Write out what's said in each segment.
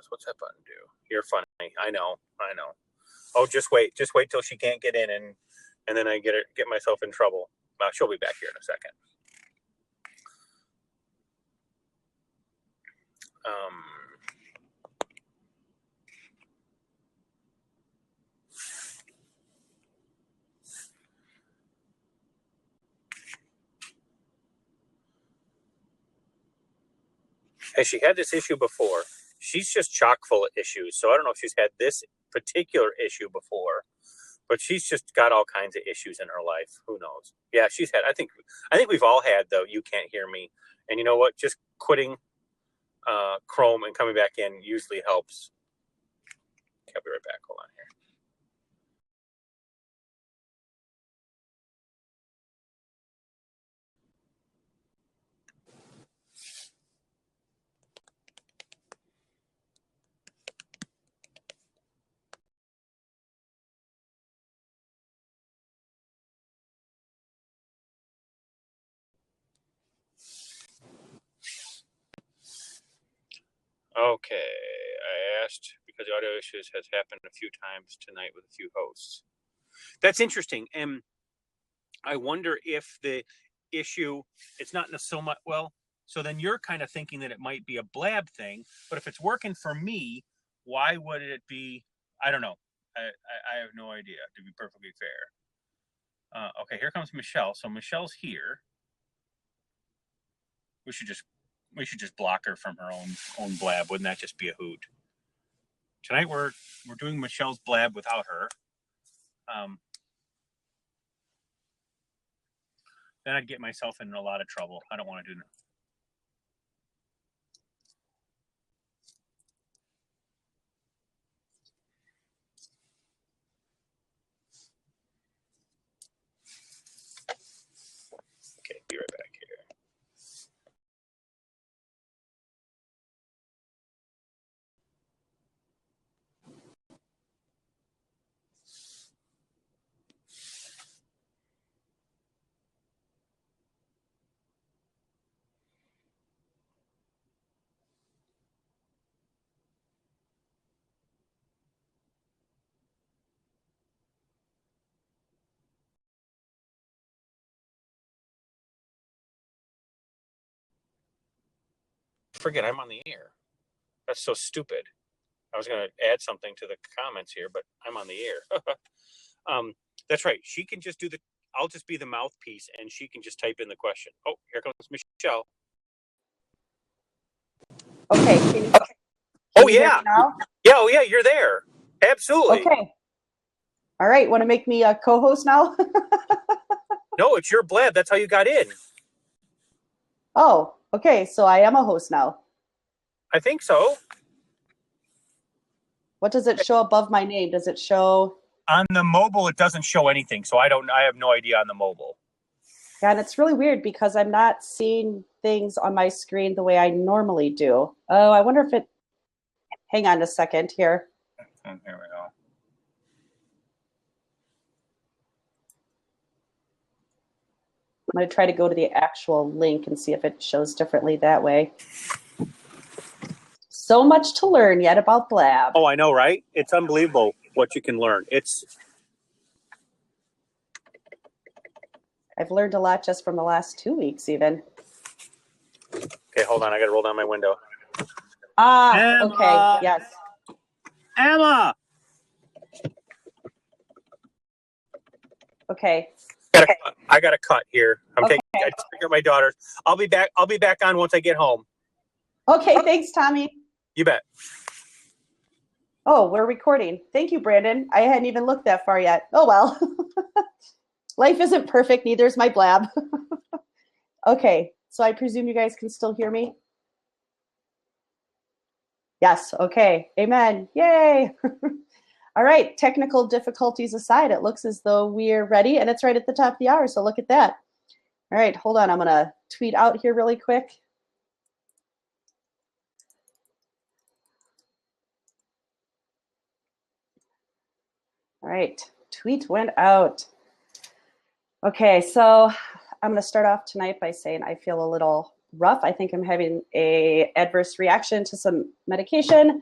pause. What's that button do? You're funny. I know. Oh, just wait till she can't get in, and then I get myself in trouble. She'll be back here in a second. Has she had this issue before? She's just chock full of issues. So I don't know if she's had this particular issue before, but she's just got all kinds of issues in her life. Who knows? Yeah, she's had. I think we've all had though. You can't hear me, and you know what? Just quitting Chrome and coming back in usually helps. Okay, I'll be right back. Hold on here. Okay, I asked because the audio issues has happened a few times tonight with a few hosts. That's interesting, and I wonder if the issue, it's not so much, well, so then you're kind of thinking that it might be a blab thing, but if it's working for me, why would it be, I don't know. I have no idea, to be perfectly fair. Okay, here comes Michelle. So Michelle's here. We should just block her from her own blab. Wouldn't that just be a hoot? Tonight we're doing Michelle's blab without her. Then I'd get myself in a lot of trouble. I don't want to do that. Okay, be right back here. Forget I'm on the air. That's so stupid. I was going to add something to the comments here, but I'm on the air. That's right. She can just I'll just be the mouthpiece, and she can just type in the question. Oh, here comes Michelle. Okay. Can oh, you yeah. hear me now? Yeah, oh, yeah, you're there. Absolutely. Okay. All right. Want to make me a co-host now? No, it's your blab. That's how you got in. Oh, okay. So I am a host now. I think so. What does it show above my name? Does it show? On the mobile, it doesn't show anything. So I have no idea on the mobile. Yeah, and it's really weird because I'm not seeing things on my screen the way I normally do. Oh, I wonder if it, hang on a second here. Here we go. I'm going to try to go to the actual link and see if it shows differently that way. So much to learn yet about Blab. Oh, I know, right? It's unbelievable what you can learn. I've learned a lot just from the last 2 weeks even. Okay, hold on. I got to roll down my window. Emma! Okay, yes. Emma! Okay. I got a cut here. I just picked up my daughter. I'll be back on once I get home. Okay, thanks, Tommy. You bet. Oh, we're recording. Thank you, Brandon. I hadn't even looked that far yet. Oh, well. Life isn't perfect. Neither is my blab. Okay, so I presume you guys can still hear me? Yes, okay. Amen. Yay. All right, technical difficulties aside, it looks as though we're ready, and it's right at the top of the hour, so look at that. All right, hold on. I'm going to tweet out here really quick. All right, tweet went out. Okay, so I'm going to start off tonight by saying I feel a little rough. I think I'm having an adverse reaction to some medication,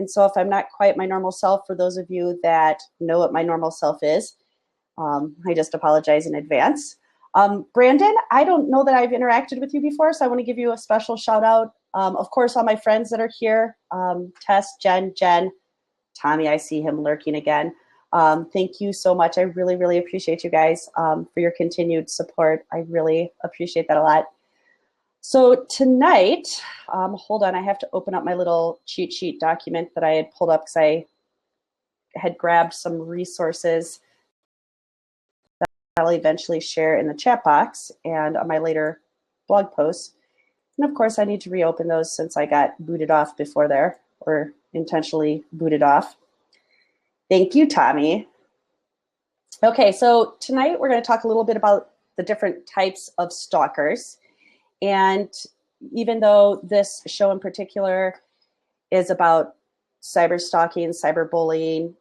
And so if I'm not quite my normal self, for those of you that know what my normal self is, I just apologize in advance. Brandon, I don't know that I've interacted with you before, so I want to give you a special shout out. Of course, all my friends that are here, Tess, Jen, Tommy, I see him lurking again. Thank you so much. I really, really appreciate you guys for your continued support. I really appreciate that a lot. So tonight, hold on, I have to open up my little cheat sheet document that I had pulled up because I had grabbed some resources that I'll eventually share in the chat box and on my later blog posts. And of course, I need to reopen those since I got booted off before there, or intentionally booted off. Thank you, Tommy. Okay, so tonight we're going to talk a little bit about the different types of stalkers. And even though this show in particular is about cyberstalking, cyberbullying,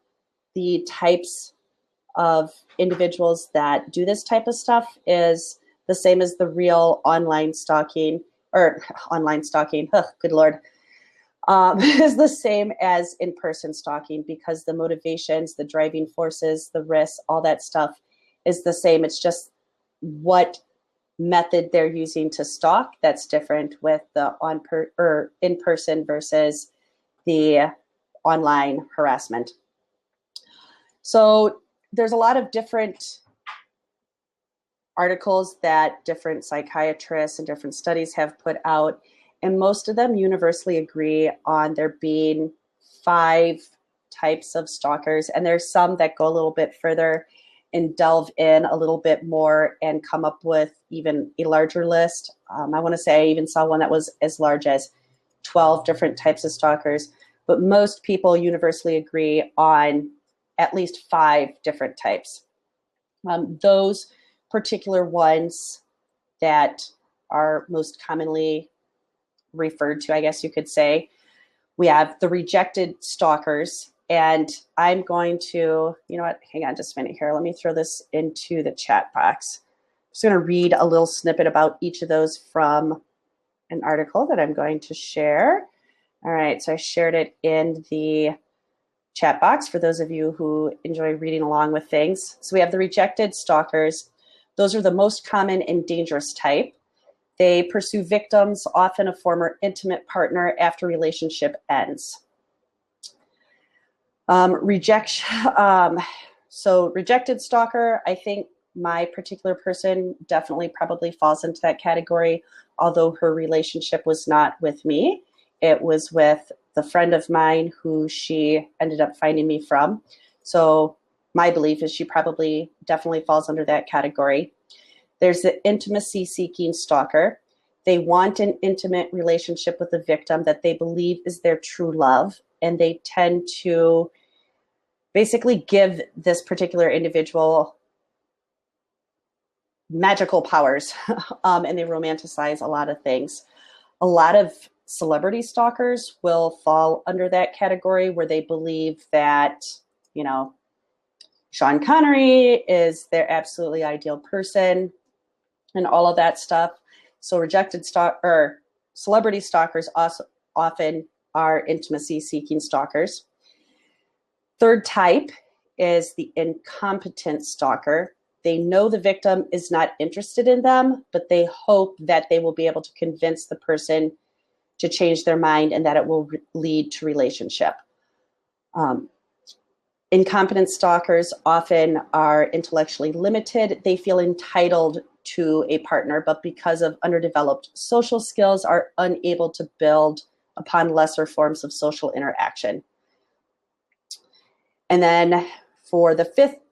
the types of individuals that do this type of stuff is the same as the real online stalking, or online stalking, good Lord, is the same as in-person stalking, because the motivations, the driving forces, the risks, all that stuff is the same. It's just what method they're using to stalk that's different with the in-person versus the online harassment. So there's a lot of different articles that different psychiatrists and different studies have put out, and most of them universally agree on there being 5 types of stalkers. And there's some that go a little bit further and delve in a little bit more and come up with even a larger list. I want to say I even saw one that was as large as 12 different types of stalkers, but most people universally agree on at least 5 different types. Those particular ones that are most commonly referred to, I guess you could say, we have the rejected stalkers. And I'm going to, you know what, hang on just a minute here. Let me throw this into the chat box. I'm just going to read a little snippet about each of those from an article that I'm going to share. All right, so I shared it in the chat box for those of you who enjoy reading along with things. So we have the rejected stalkers. Those are the most common and dangerous type. They pursue victims, often a former intimate partner, after relationship ends. So rejected stalker, I think my particular person definitely probably falls into that category, although her relationship was not with me. It was with the friend of mine who she ended up finding me from. So my belief is she probably definitely falls under that category. There's the intimacy-seeking stalker. They want an intimate relationship with the victim that they believe is their true love, and they tend to basically give this particular individual magical powers, and they romanticize a lot of things. A lot of celebrity stalkers will fall under that category, where they believe that, you know, Sean Connery is their absolutely ideal person and all of that stuff. So celebrity stalkers also often are intimacy-seeking stalkers. Third type is the incompetent stalker. They know the victim is not interested in them, but they hope that they will be able to convince the person to change their mind and that it will lead to relationship. Incompetent stalkers often are intellectually limited. They feel entitled to a partner, but because of underdeveloped social skills, are unable to build upon lesser forms of social interaction. And then for the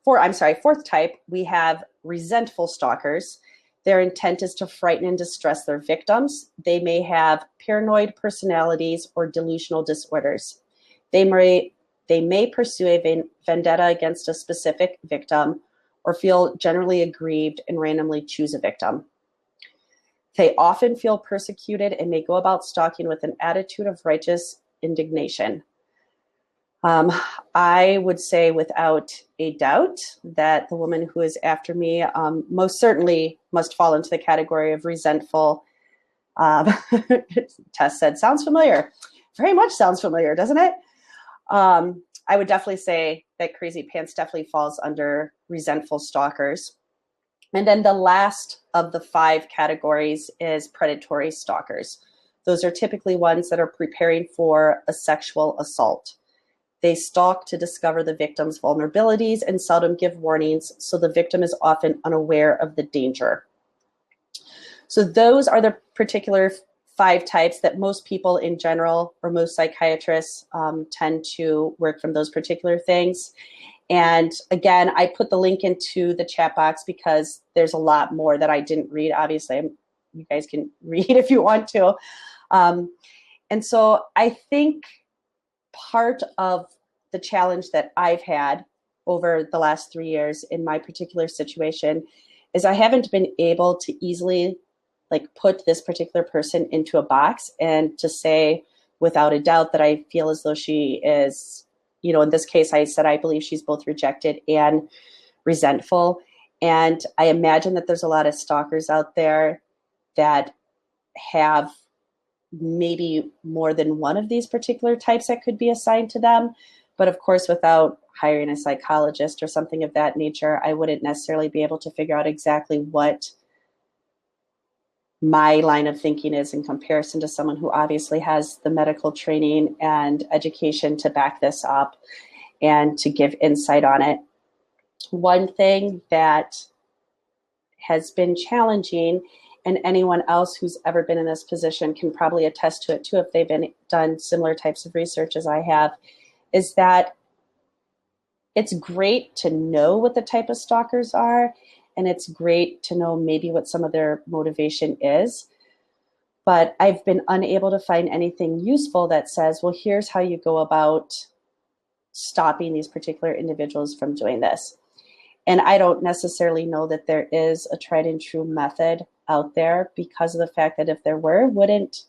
fourth type, we have resentful stalkers. Their intent is to frighten and distress their victims. They may have paranoid personalities or delusional disorders. They may pursue a vendetta against a specific victim or feel generally aggrieved and randomly choose a victim. They often feel persecuted and may go about stalking with an attitude of righteous indignation. I would say without a doubt that the woman who is after me most certainly must fall into the category of resentful. Tess said, sounds familiar. Very much sounds familiar, doesn't it? I would definitely say that Crazy Pants definitely falls under resentful stalkers. And then the last of the 5 categories is predatory stalkers. Those are typically ones that are preparing for a sexual assault. They stalk to discover the victim's vulnerabilities and seldom give warnings, so the victim is often unaware of the danger. So those are the particular 5 types that most people in general, or most psychiatrists, tend to work from those particular things. And again, I put the link into the chat box because there's a lot more that I didn't read. Obviously, you guys can read if you want to. And so I think part of the challenge that I've had over the last 3 years in my particular situation is I haven't been able to easily put this particular person into a box and to say without a doubt that I feel as though she is, in this case, I said I believe she's both rejected and resentful. And I imagine that there's a lot of stalkers out there that have maybe more than one of these particular types that could be assigned to them. But of course, without hiring a psychologist or something of that nature, I wouldn't necessarily be able to figure out exactly what my line of thinking is in comparison to someone who obviously has the medical training and education to back this up and to give insight on it. One thing that has been challenging, and anyone else who's ever been in this position can probably attest to it too if they've done similar types of research as I have, is that it's great to know what the type of stalkers are, and it's great to know maybe what some of their motivation is. But I've been unable to find anything useful that says, well, here's how you go about stopping these particular individuals from doing this. And I don't necessarily know that there is a tried and true method out there, because of the fact that if there were, wouldn't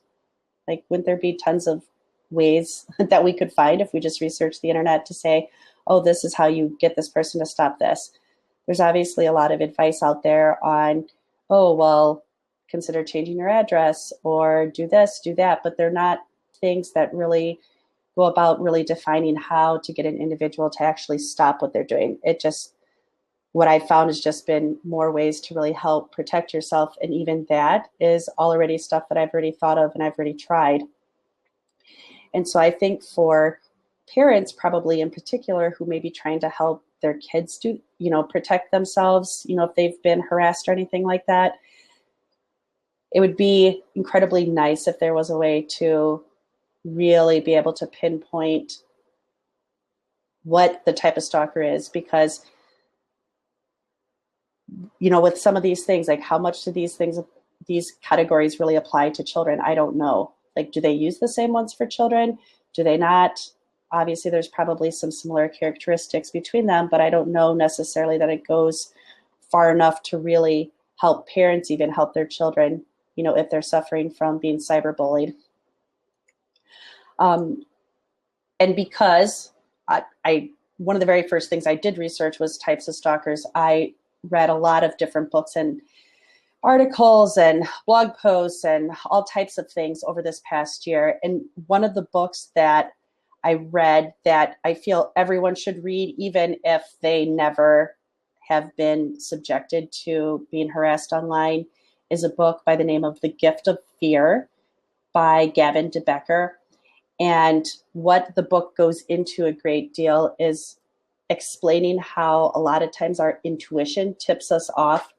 there be tons of ways that we could find if we just researched the internet to say, oh, this is how you get this person to stop this. There's obviously a lot of advice out there on, oh, well, consider changing your address or do this, do that, but they're not things that really go about really defining how to get an individual to actually stop what they're doing. What I found has just been more ways to really help protect yourself. And even that is already stuff that I've already thought of and I've already tried. And so I think for parents, probably in particular, who may be trying to help their kids do, protect themselves, if they've been harassed or anything like that, it would be incredibly nice if there was a way to really be able to pinpoint what the type of stalker is, because with some of these things, how much do these categories really apply to children? I don't know. Do they use the same ones for children? Do they not? Obviously, there's probably some similar characteristics between them, but I don't know necessarily that it goes far enough to really help parents even help their children, if they're suffering from being cyberbullied. And because one of the very first things I did research was types of stalkers, I read a lot of different books and articles and blog posts and all types of things over this past year. And one of the books that I read that I feel everyone should read, even if they never have been subjected to being harassed online, is a book by the name of The Gift of Fear by Gavin de Becker. And what the book goes into a great deal is explaining how a lot of times our intuition tips us off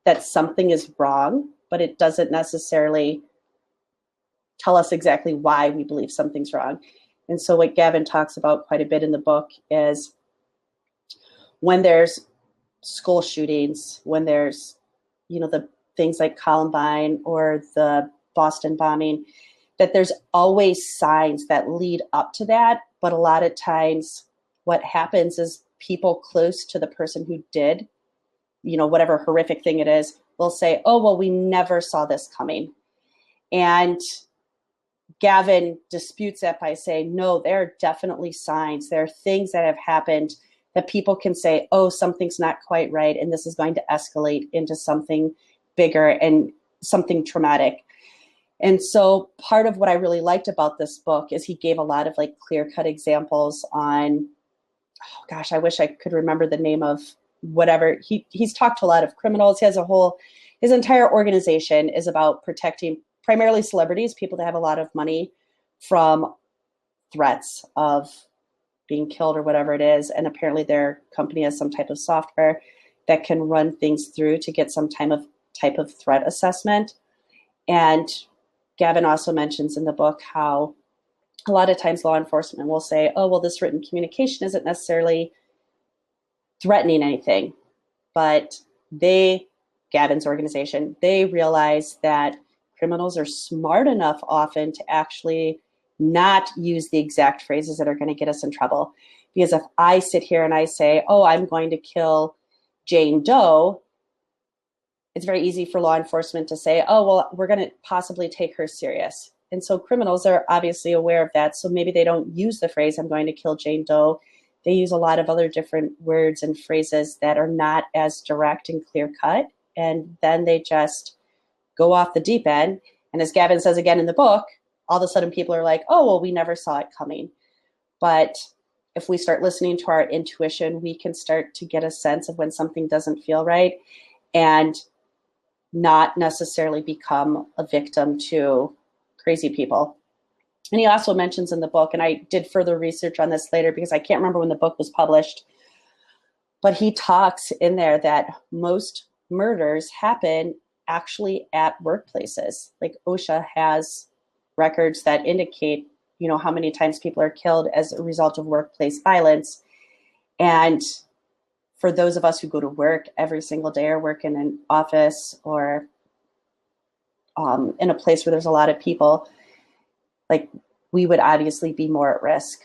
that something is wrong, but it doesn't necessarily tell us exactly why we believe something's wrong. And so what Gavin talks about quite a bit in the book is when there's school shootings, when there's, the things like Columbine or the Boston bombing, that there's always signs that lead up to that. But a lot of times what happens is people close to the person who did, whatever horrific thing it is, will say, oh, well, we never saw this coming. And Gavin disputes that by saying, no, there are definitely signs. There are things that have happened that people can say, oh, something's not quite right, and this is going to escalate into something bigger and something traumatic. And so part of what I really liked about this book is he gave a lot of like clear-cut examples on, oh gosh, I wish I could remember the name of whatever. He's talked to a lot of criminals. His entire organization is about protecting primarily celebrities, people that have a lot of money, from threats of being killed or whatever it is. And apparently their company has some type of software that can run things through to get some type of threat assessment. And Gavin also mentions in the book how a lot of times law enforcement will say, oh, well, this written communication isn't necessarily threatening anything. But Gavin's organization, they realize that criminals are smart enough often to actually not use the exact phrases that are going to get us in trouble. Because if I sit here and I say, oh, I'm going to kill Jane Doe, it's very easy for law enforcement to say, oh, well, we're going to possibly take her serious. And so criminals are obviously aware of that. So maybe they don't use the phrase, I'm going to kill Jane Doe. They use a lot of other different words and phrases that are not as direct and clear cut. And then they just go off the deep end. And as Gavin says again in the book, all of a sudden people are like, oh, well, we never saw it coming. But if we start listening to our intuition, we can start to get a sense of when something doesn't feel right and not necessarily become a victim to crazy people. And he also mentions in the book, and I did further research on this later because I can't remember when the book was published, but he talks in there that most murders happen actually at workplaces. Like OSHA has records that indicate, you know, how many times people are killed as a result of workplace violence. And for those of us who go to work every single day or work in an office or in a place where there's a lot of people, like we would obviously be more at risk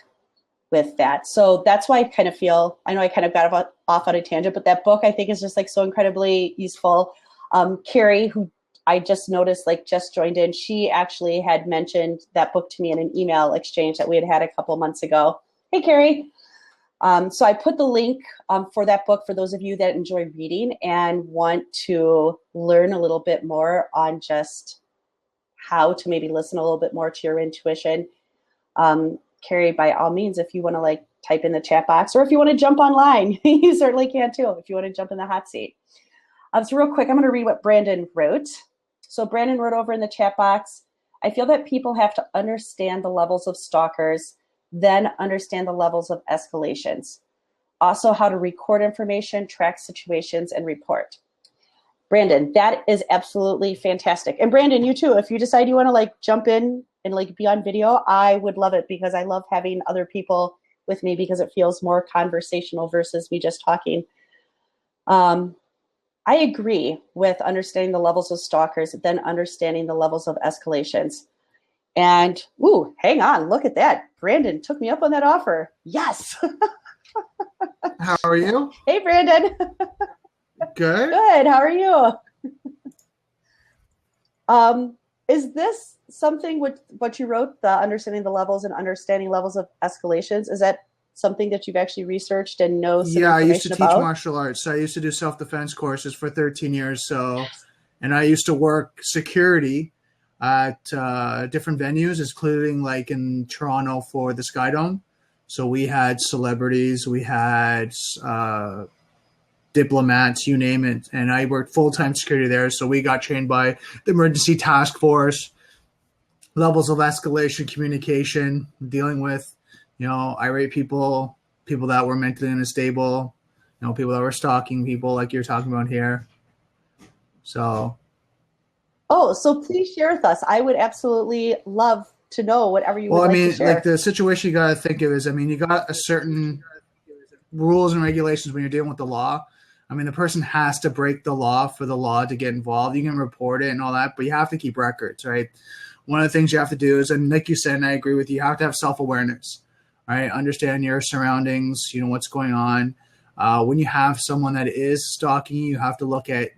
with that. So that's why I kind of feel, I know I kind of got off on a tangent, but that book I think is just like so incredibly useful. Carrie, who I just noticed like just joined in, she actually had mentioned that book to me in an email exchange that we had a couple months ago. Hey, Carrie. So I put the link for that book for those of you that enjoy reading and want to learn a little bit more on just how to maybe listen a little bit more to your intuition. Carrie, by all means, if you want to like type in the chat box, or if you want to jump online, you certainly can too, if you want to jump in the hot seat. So real quick, I'm going to read what Brandon wrote. So Brandon wrote over in the chat box, I feel that people have to understand the levels of stalkers, then understand the levels of escalations. Also how to record information, track situations, and report. Brandon, that is absolutely fantastic. And Brandon, you too, if you decide you want to like jump in and like be on video, I would love it because I love having other people with me because it feels more conversational versus me just talking. I agree with understanding the levels of stalkers, then understanding the levels of escalations. And, ooh, hang on, look at that. Brandon took me up on that offer. Yes. How are you? Hey, Brandon. Good. Good. How are you? Is this something with what you wrote, the understanding the levels and understanding levels of escalations? Is that something that you've actually researched and know some I used information to teach about? martial arts. So I used to do self-defense courses for 13 years. And I used to work security at different venues, including like in Toronto for the Sky Dome. So we had celebrities, we had diplomats, you name it. And I worked full-time security there. So we got trained by the emergency task force, levels of escalation, communication, dealing with, irate people, people that were mentally unstable, people that were stalking people like you're talking about here. So. Oh, so please share with us. I would absolutely love to know whatever you would like to share. Like the situation you got to think of is, you got a certain rules and regulations when you're dealing with the law. The person has to break the law for the law to get involved. You can report it and all that, but you have to keep records, right? One of the things you have to do is, and like you said, and I agree with you have to have self-awareness, right? Understand your surroundings, what's going on. When you have someone that is stalking you have to look at,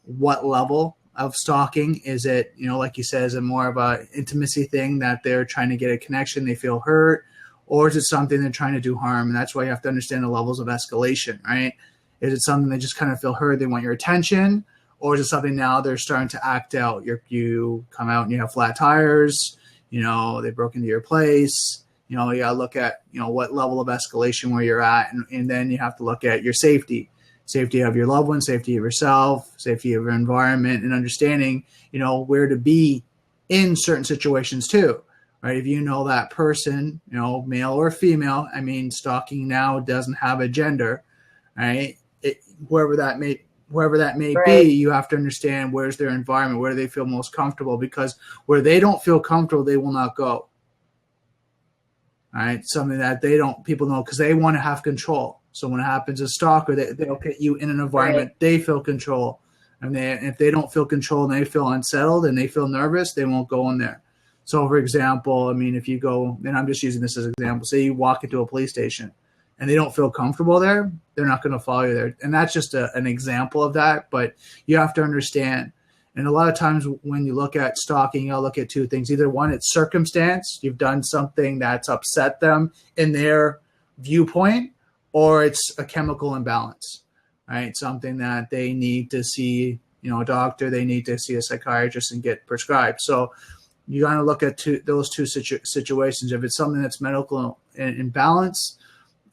what level of stalking. Is it, like you said, is it more of a intimacy thing that they're trying to get a connection, they feel hurt, or is it something they're trying to do harm? And that's why you have to understand the levels of escalation, right? Is it something they just kind of feel hurt, they want your attention, Or is it something now they're starting to act out? You come out and you have flat tires, they broke into your place. You got to look at, what level of escalation where you're at. And then you have to look at your safety of your loved ones, safety of yourself, safety of your environment, and understanding, where to be in certain situations too, right? If you know that person, male or female, stalking now doesn't have a gender, right? Whoever that may Right. be, you have to understand where's their environment, where they feel most comfortable, because where they don't feel comfortable, they will not go. All right, something that people know, because they want to have control. So when it happens a stalker, they'll get you in an environment they feel control, and if they don't feel control and they feel unsettled and they feel nervous, they won't go in there. So, for example, if you go, and I'm just using this as an example, say you walk into a police station and they don't feel comfortable there, they're not going to follow you there. And that's just an example of that. But you have to understand. And a lot of times when you look at stalking, you'll look at two things. Either one, it's circumstance. You've done something that's upset them in their viewpoint, or it's a chemical imbalance, right? Something that they need to see, a doctor, they need to see a psychiatrist and get prescribed. So you got to look at those two situations. If it's something that's medical imbalance,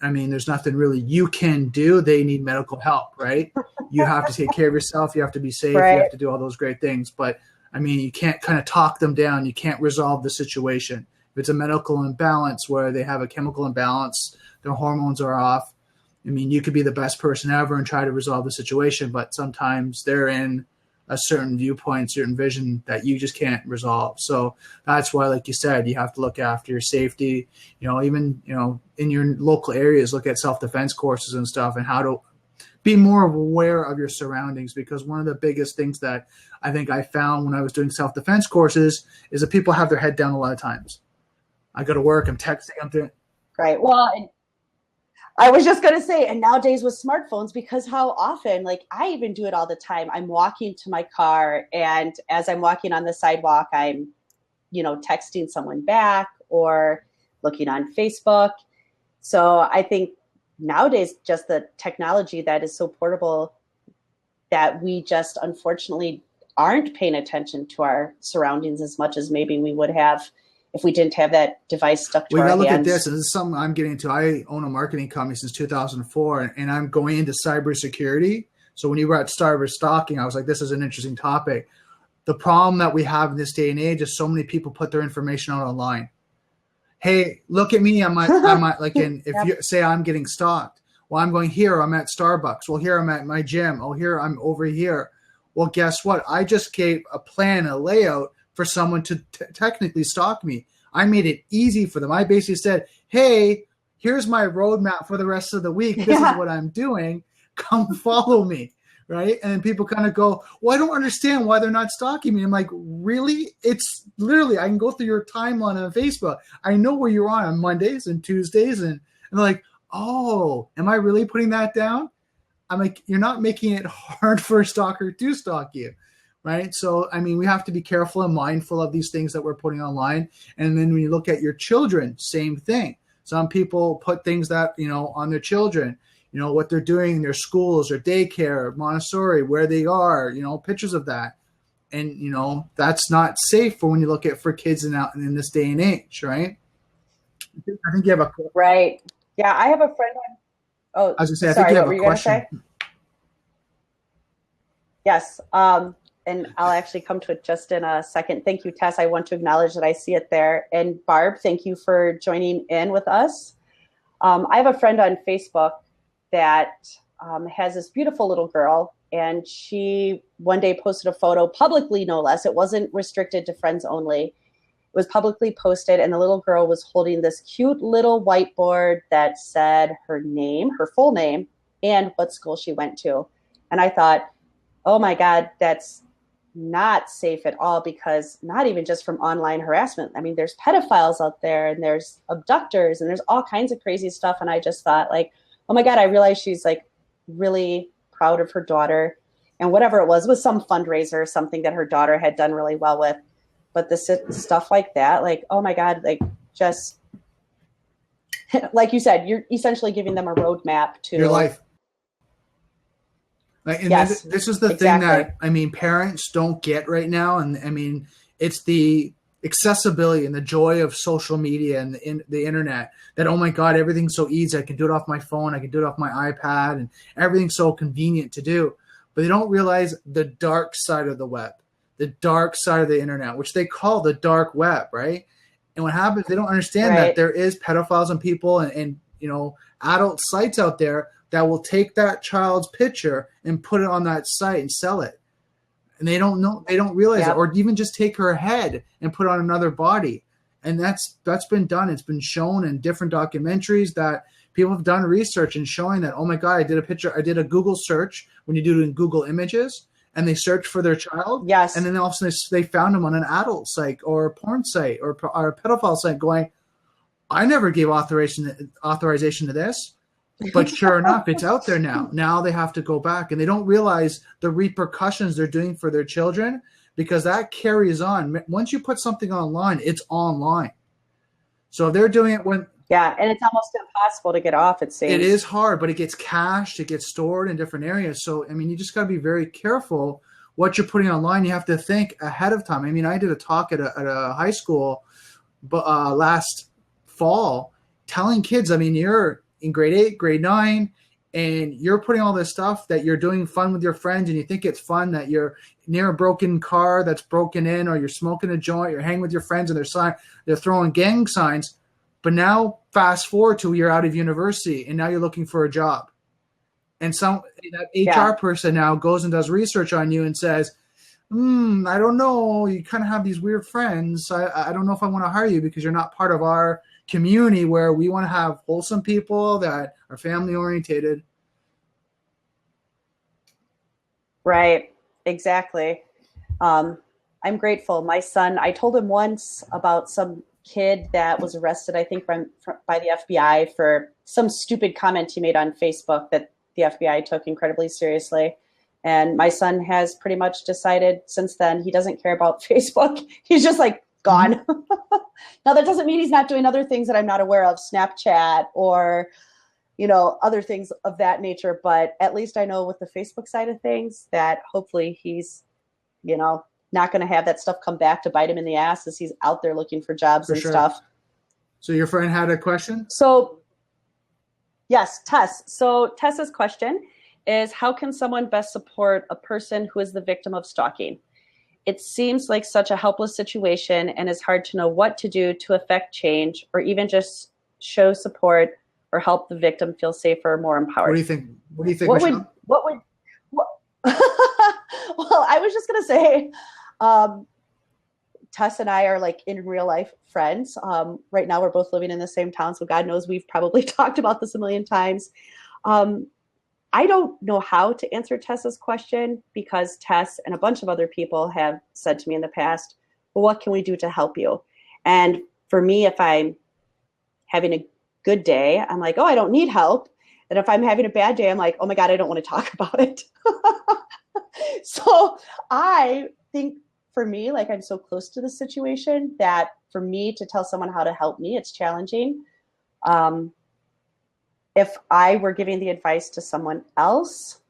there's nothing really you can do. They need medical help, right? You have to take care of yourself. You have to be safe. Right. You have to do all those great things. But, you can't kind of talk them down. You can't resolve the situation. If it's a medical imbalance where they have a chemical imbalance, their hormones are off, you could be the best person ever and try to resolve the situation, but sometimes they're in a certain viewpoint, certain vision that you just can't resolve. So that's why, like you said, you have to look after your safety, even, in your local areas, look at self-defense courses and stuff, and how to be more aware of your surroundings. Because one of the biggest things that I think I found when I was doing self-defense courses is that people have their head down a lot of times. I go to work, I'm texting, I'm doing. Right. Well, I was just going to say, and nowadays with smartphones, because how often, I even do it all the time. I'm walking to my car, and as I'm walking on the sidewalk, I'm, texting someone back or looking on Facebook. So I think nowadays, just the technology that is so portable that we just unfortunately aren't paying attention to our surroundings as much as maybe we would have if we didn't have that device stuck to our hands. We gotta look at this. And this is something I'm getting into. I own a marketing company since 2004, and I'm going into cybersecurity. So when you were at Cyberstalking, I was like, this is an interesting topic. The problem that we have in this day and age is so many people put their information out online. Hey, look at me. If you say I'm getting stalked, well, I'm going here. I'm at Starbucks. Well, here I'm at my gym. Oh, here I'm over here. Well, guess what? I just gave a plan, a layout for someone to technically stalk me. I made it easy for them. I basically said, hey, here's my roadmap for the rest of the week. This is what I'm doing. Come follow me, right? And then people kind of go, well, I don't understand why they're not stalking me. I'm like, really? It's literally, I can go through your timeline on Facebook. I know where you're on Mondays and Tuesdays. And they're like, oh, am I really putting that down? I'm like, you're not making it hard for a stalker to stalk you. Right. So, we have to be careful and mindful of these things that we're putting online. And then when you look at your children, same thing. Some people put things that, on their children, what they're doing in their schools or daycare, Montessori, where they are, pictures of that. And, that's not safe for when you look at for kids in this day and age. Right. I think you have a. Right. Yeah. I have a friend. I was going to say, I think you have a question. Yes. And I'll actually come to it just in a second. Thank you, Tess. I want to acknowledge that I see it there. And Barb, thank you for joining in with us. I have a friend on Facebook that has this beautiful little girl, and she one day posted a photo publicly, no less. It wasn't restricted to friends only. It was publicly posted, and the little girl was holding this cute little whiteboard that said her name, her full name, and what school she went to. And I thought, oh my God, that's not safe at all, because not even just from online harassment. There's pedophiles out there, and there's abductors, and there's all kinds of crazy stuff. And I just thought, oh my God, I realized she's really proud of her daughter, and whatever it was some fundraiser or something that her daughter had done really well with. But this stuff like that, oh my God, just like you said, you're essentially giving them a roadmap to your life. Like, and Yes, this is the thing exactly. that, I mean, parents don't get right now. And I mean, it's the accessibility and the joy of social media and the internet that, oh my God, everything's so easy. I can do it off my phone. I can do it off my iPad, and everything's so convenient to do. But they don't realize the dark side of the web, the dark side of the internet, which they call the dark web, right? And what happens, they don't understand that Right. there is pedophiles and people and adult sites out there that will take that child's picture and put it on that site and sell it. And they don't realize it, or even just take her head and put it on another body. And that's been done. It's been shown in different documentaries that people have done research and showing that, oh my God, I did a Google search when you do it in Google Images, and they search for their child. Yes. And then all of a sudden they found them on an adult site or a porn site or a pedophile site going, I never gave authorization to this. But sure enough, it's out there now. Now they have to go back, and they don't realize the repercussions they're doing for their children, because that carries on. Once you put something online, it's online. So if they're doing it when... Yeah, and it's almost impossible to get off, it seems. It is hard, but it gets cached, it gets stored in different areas. So, I mean, you just got to be very careful what you're putting online. You have to think ahead of time. I mean, I did a talk at a high school last fall telling kids, I mean, you're in grade 8, grade 9, and you're putting all this stuff that you're doing fun with your friends, and you think it's fun that you're near a broken car that's broken in, or you're smoking a joint, you're hanging with your friends, and they're throwing gang signs. But now fast forward to you're out of university, and now you're looking for a job. And that HR person now goes and does research on you and says, I don't know, you kind of have these weird friends. I don't know if I want to hire you because you're not part of our community where we want to have wholesome people that are family orientated. Right. Exactly. I'm grateful. My son, I told him once about some kid that was arrested, I think by the FBI for some stupid comment he made on Facebook that the FBI took incredibly seriously. And my son has pretty much decided since then he doesn't care about Facebook. He's just like gone. Now that doesn't mean he's not doing other things that I'm not aware of, Snapchat or, other things of that nature. But at least I know with the Facebook side of things that hopefully he's, not going to have that stuff come back to bite him in the ass as he's out there looking for jobs and stuff. So your friend had a question? So yes, Tess. So Tessa's question is, how can someone best support a person who is the victim of stalking? It seems like such a helpless situation, and it's hard to know what to do to affect change or even just show support or help the victim feel safer or more empowered. What do you think? Michelle? Well, I was just going to say, Tess and I are like in real life friends. Right now we're both living in the same town, so God knows we've probably talked about this a million times. I don't know how to answer Tessa's question because Tess and a bunch of other people have said to me in the past, well, what can we do to help you? And for me, if I'm having a good day, I'm like, oh, I don't need help. And if I'm having a bad day, I'm like, oh my God, I don't want to talk about it. So I think for me, like I'm so close to the situation that for me to tell someone how to help me, it's challenging. If I were giving the advice to someone else,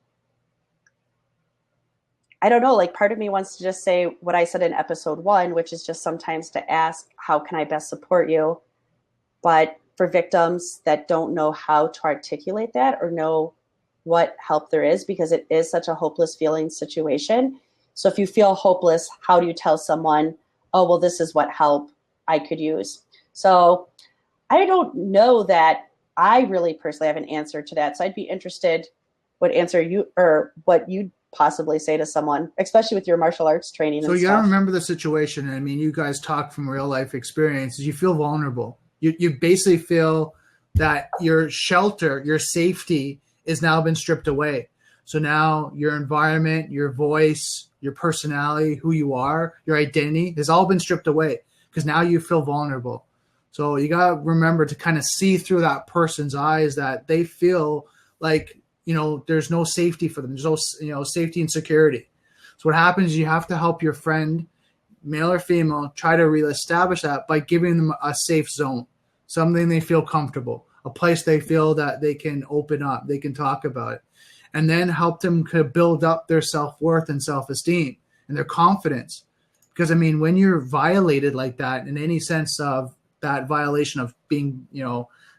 I don't know, like part of me wants to just say what I said in episode 1, which is just sometimes to ask, how can I best support you? But for victims that don't know how to articulate that or know what help there is, because it is such a hopeless feeling situation. So if you feel hopeless, how do you tell someone, oh, well, this is what help I could use? So I don't know that I really personally have an answer to that. So I'd be interested what answer you or what you'd possibly say to someone, especially with your martial arts training. So you got to remember the situation. I mean, you guys talk from real life experiences. You feel vulnerable. You basically feel that your shelter, your safety has now been stripped away. So now your environment, your voice, your personality, who you are, your identity has all been stripped away because now you feel vulnerable. So you got to remember to kind of see through that person's eyes that they feel like, there's no safety for them. There's no, safety and security. So what happens is you have to help your friend, male or female, try to reestablish that by giving them a safe zone, something they feel comfortable, a place they feel that they can open up, they can talk about it. and then help them to build up their self-worth and self-esteem and their confidence. Because, I mean, when you're violated like that, in any sense of that violation of being,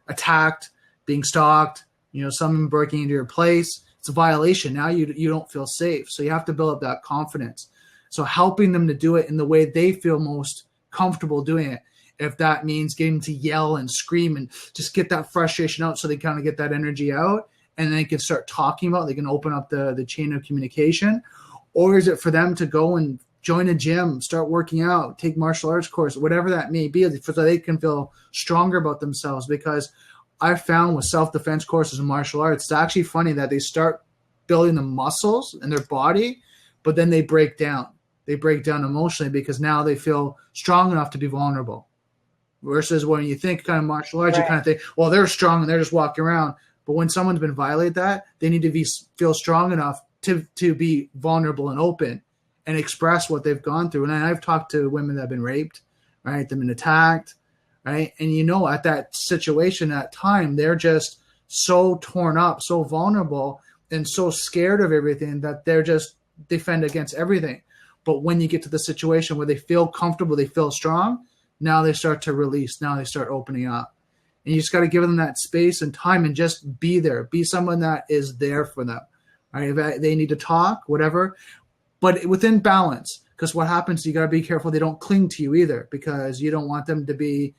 attacked, being stalked, someone breaking into your place, it's a violation. Now you don't feel safe. So you have to build up that confidence. So helping them to do it in the way they feel most comfortable doing it. If that means getting to yell and scream and just get that frustration out so they kind of get that energy out, and they can start talking about it, they can open up the chain of communication. Or is it for them to go and join a gym, start working out, take martial arts course, whatever that may be, so they can feel stronger about themselves? Because I found with self-defense courses and martial arts, it's actually funny that they start building the muscles in their body, but then they break down. They break down emotionally because now they feel strong enough to be vulnerable. Versus when you think kind of martial arts, you kind of think, well, they're strong and they're just walking around. But when someone's been violated they need to feel strong enough to be vulnerable and open and express what they've gone through. And I've talked to women that have been raped, right? They've been attacked, right? And at that situation, that time, they're just so torn up, so vulnerable, and so scared of everything that they're just defend against everything. But when you get to the situation where they feel comfortable, they feel strong, now they start to release. Now they start opening up. And you just got to give them that space and time and just be there. Be someone that is there for them. Right? If they need to talk, whatever, but within balance. Because what happens, you got to be careful they don't cling to you either, because you don't want them to be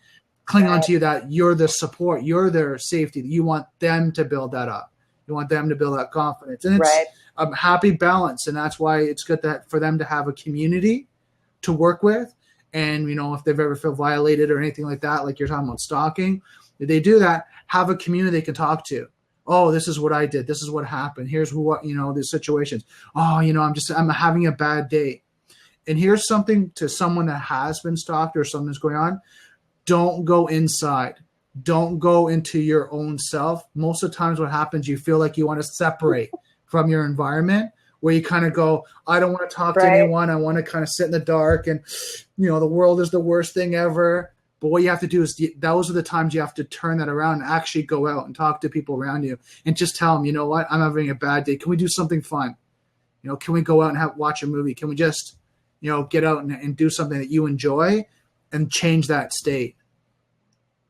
cling on to you that you're the support, you're their safety. You want them to build that up. You want them to build that confidence. And it's a happy balance. And that's why it's good for them to have a community to work with. And, if they've ever felt violated or anything like that, like you're talking about stalking, if they do that, have a community they can talk to. Oh, this is what I did. This is what happened. Here's the situations. Oh, I'm having a bad day. And here's something to someone that has been stalked or something's going on. Don't go inside. Don't go into your own self. Most of the times what happens, you feel like you want to separate from your environment, where you kind of go, I don't want to talk to anyone. I want to kind of sit in the dark and, the world is the worst thing ever. But what you have to do is those are the times you have to turn that around and actually go out and talk to people around you and just tell them, you know what, I'm having a bad day. Can we do something fun? Can we go out and watch a movie? Can we just, get out and do something that you enjoy and change that state?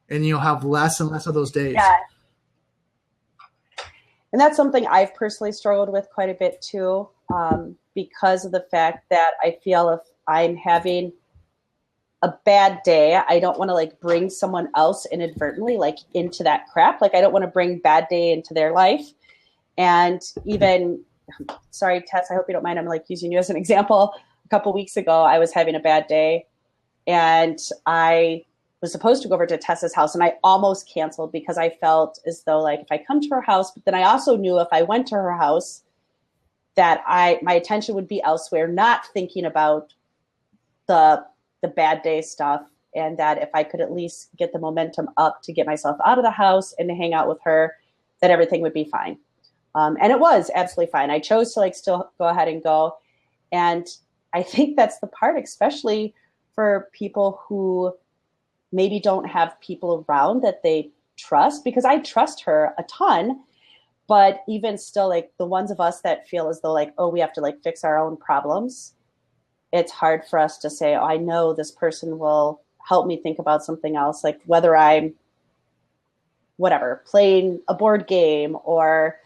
And you'll have less and less of those days. Yeah. And that's something I've personally struggled with quite a bit too, because of the fact that I feel if I'm having a bad day, I don't want to bring someone else inadvertently into that crap. I don't want to bring bad day into their life. And even, sorry, Tess, I hope you don't mind. I'm using you as an example. A couple weeks ago, I was having a bad day and I was supposed to go over to Tessa's house and I almost canceled because I felt as though if I come to her house, but then I also knew if I went to her house that my attention would be elsewhere, not thinking about the bad day stuff, and that if I could at least get the momentum up to get myself out of the house and to hang out with her, that everything would be fine. And it was absolutely fine. I chose to still go ahead and go. And I think that's the part, especially for people who maybe don't have people around that they trust, because I trust her a ton, but even still, the ones of us that feel as though oh, we have to fix our own problems, it's hard for us to say, oh, I know this person will help me think about something else, whether I'm playing a board game or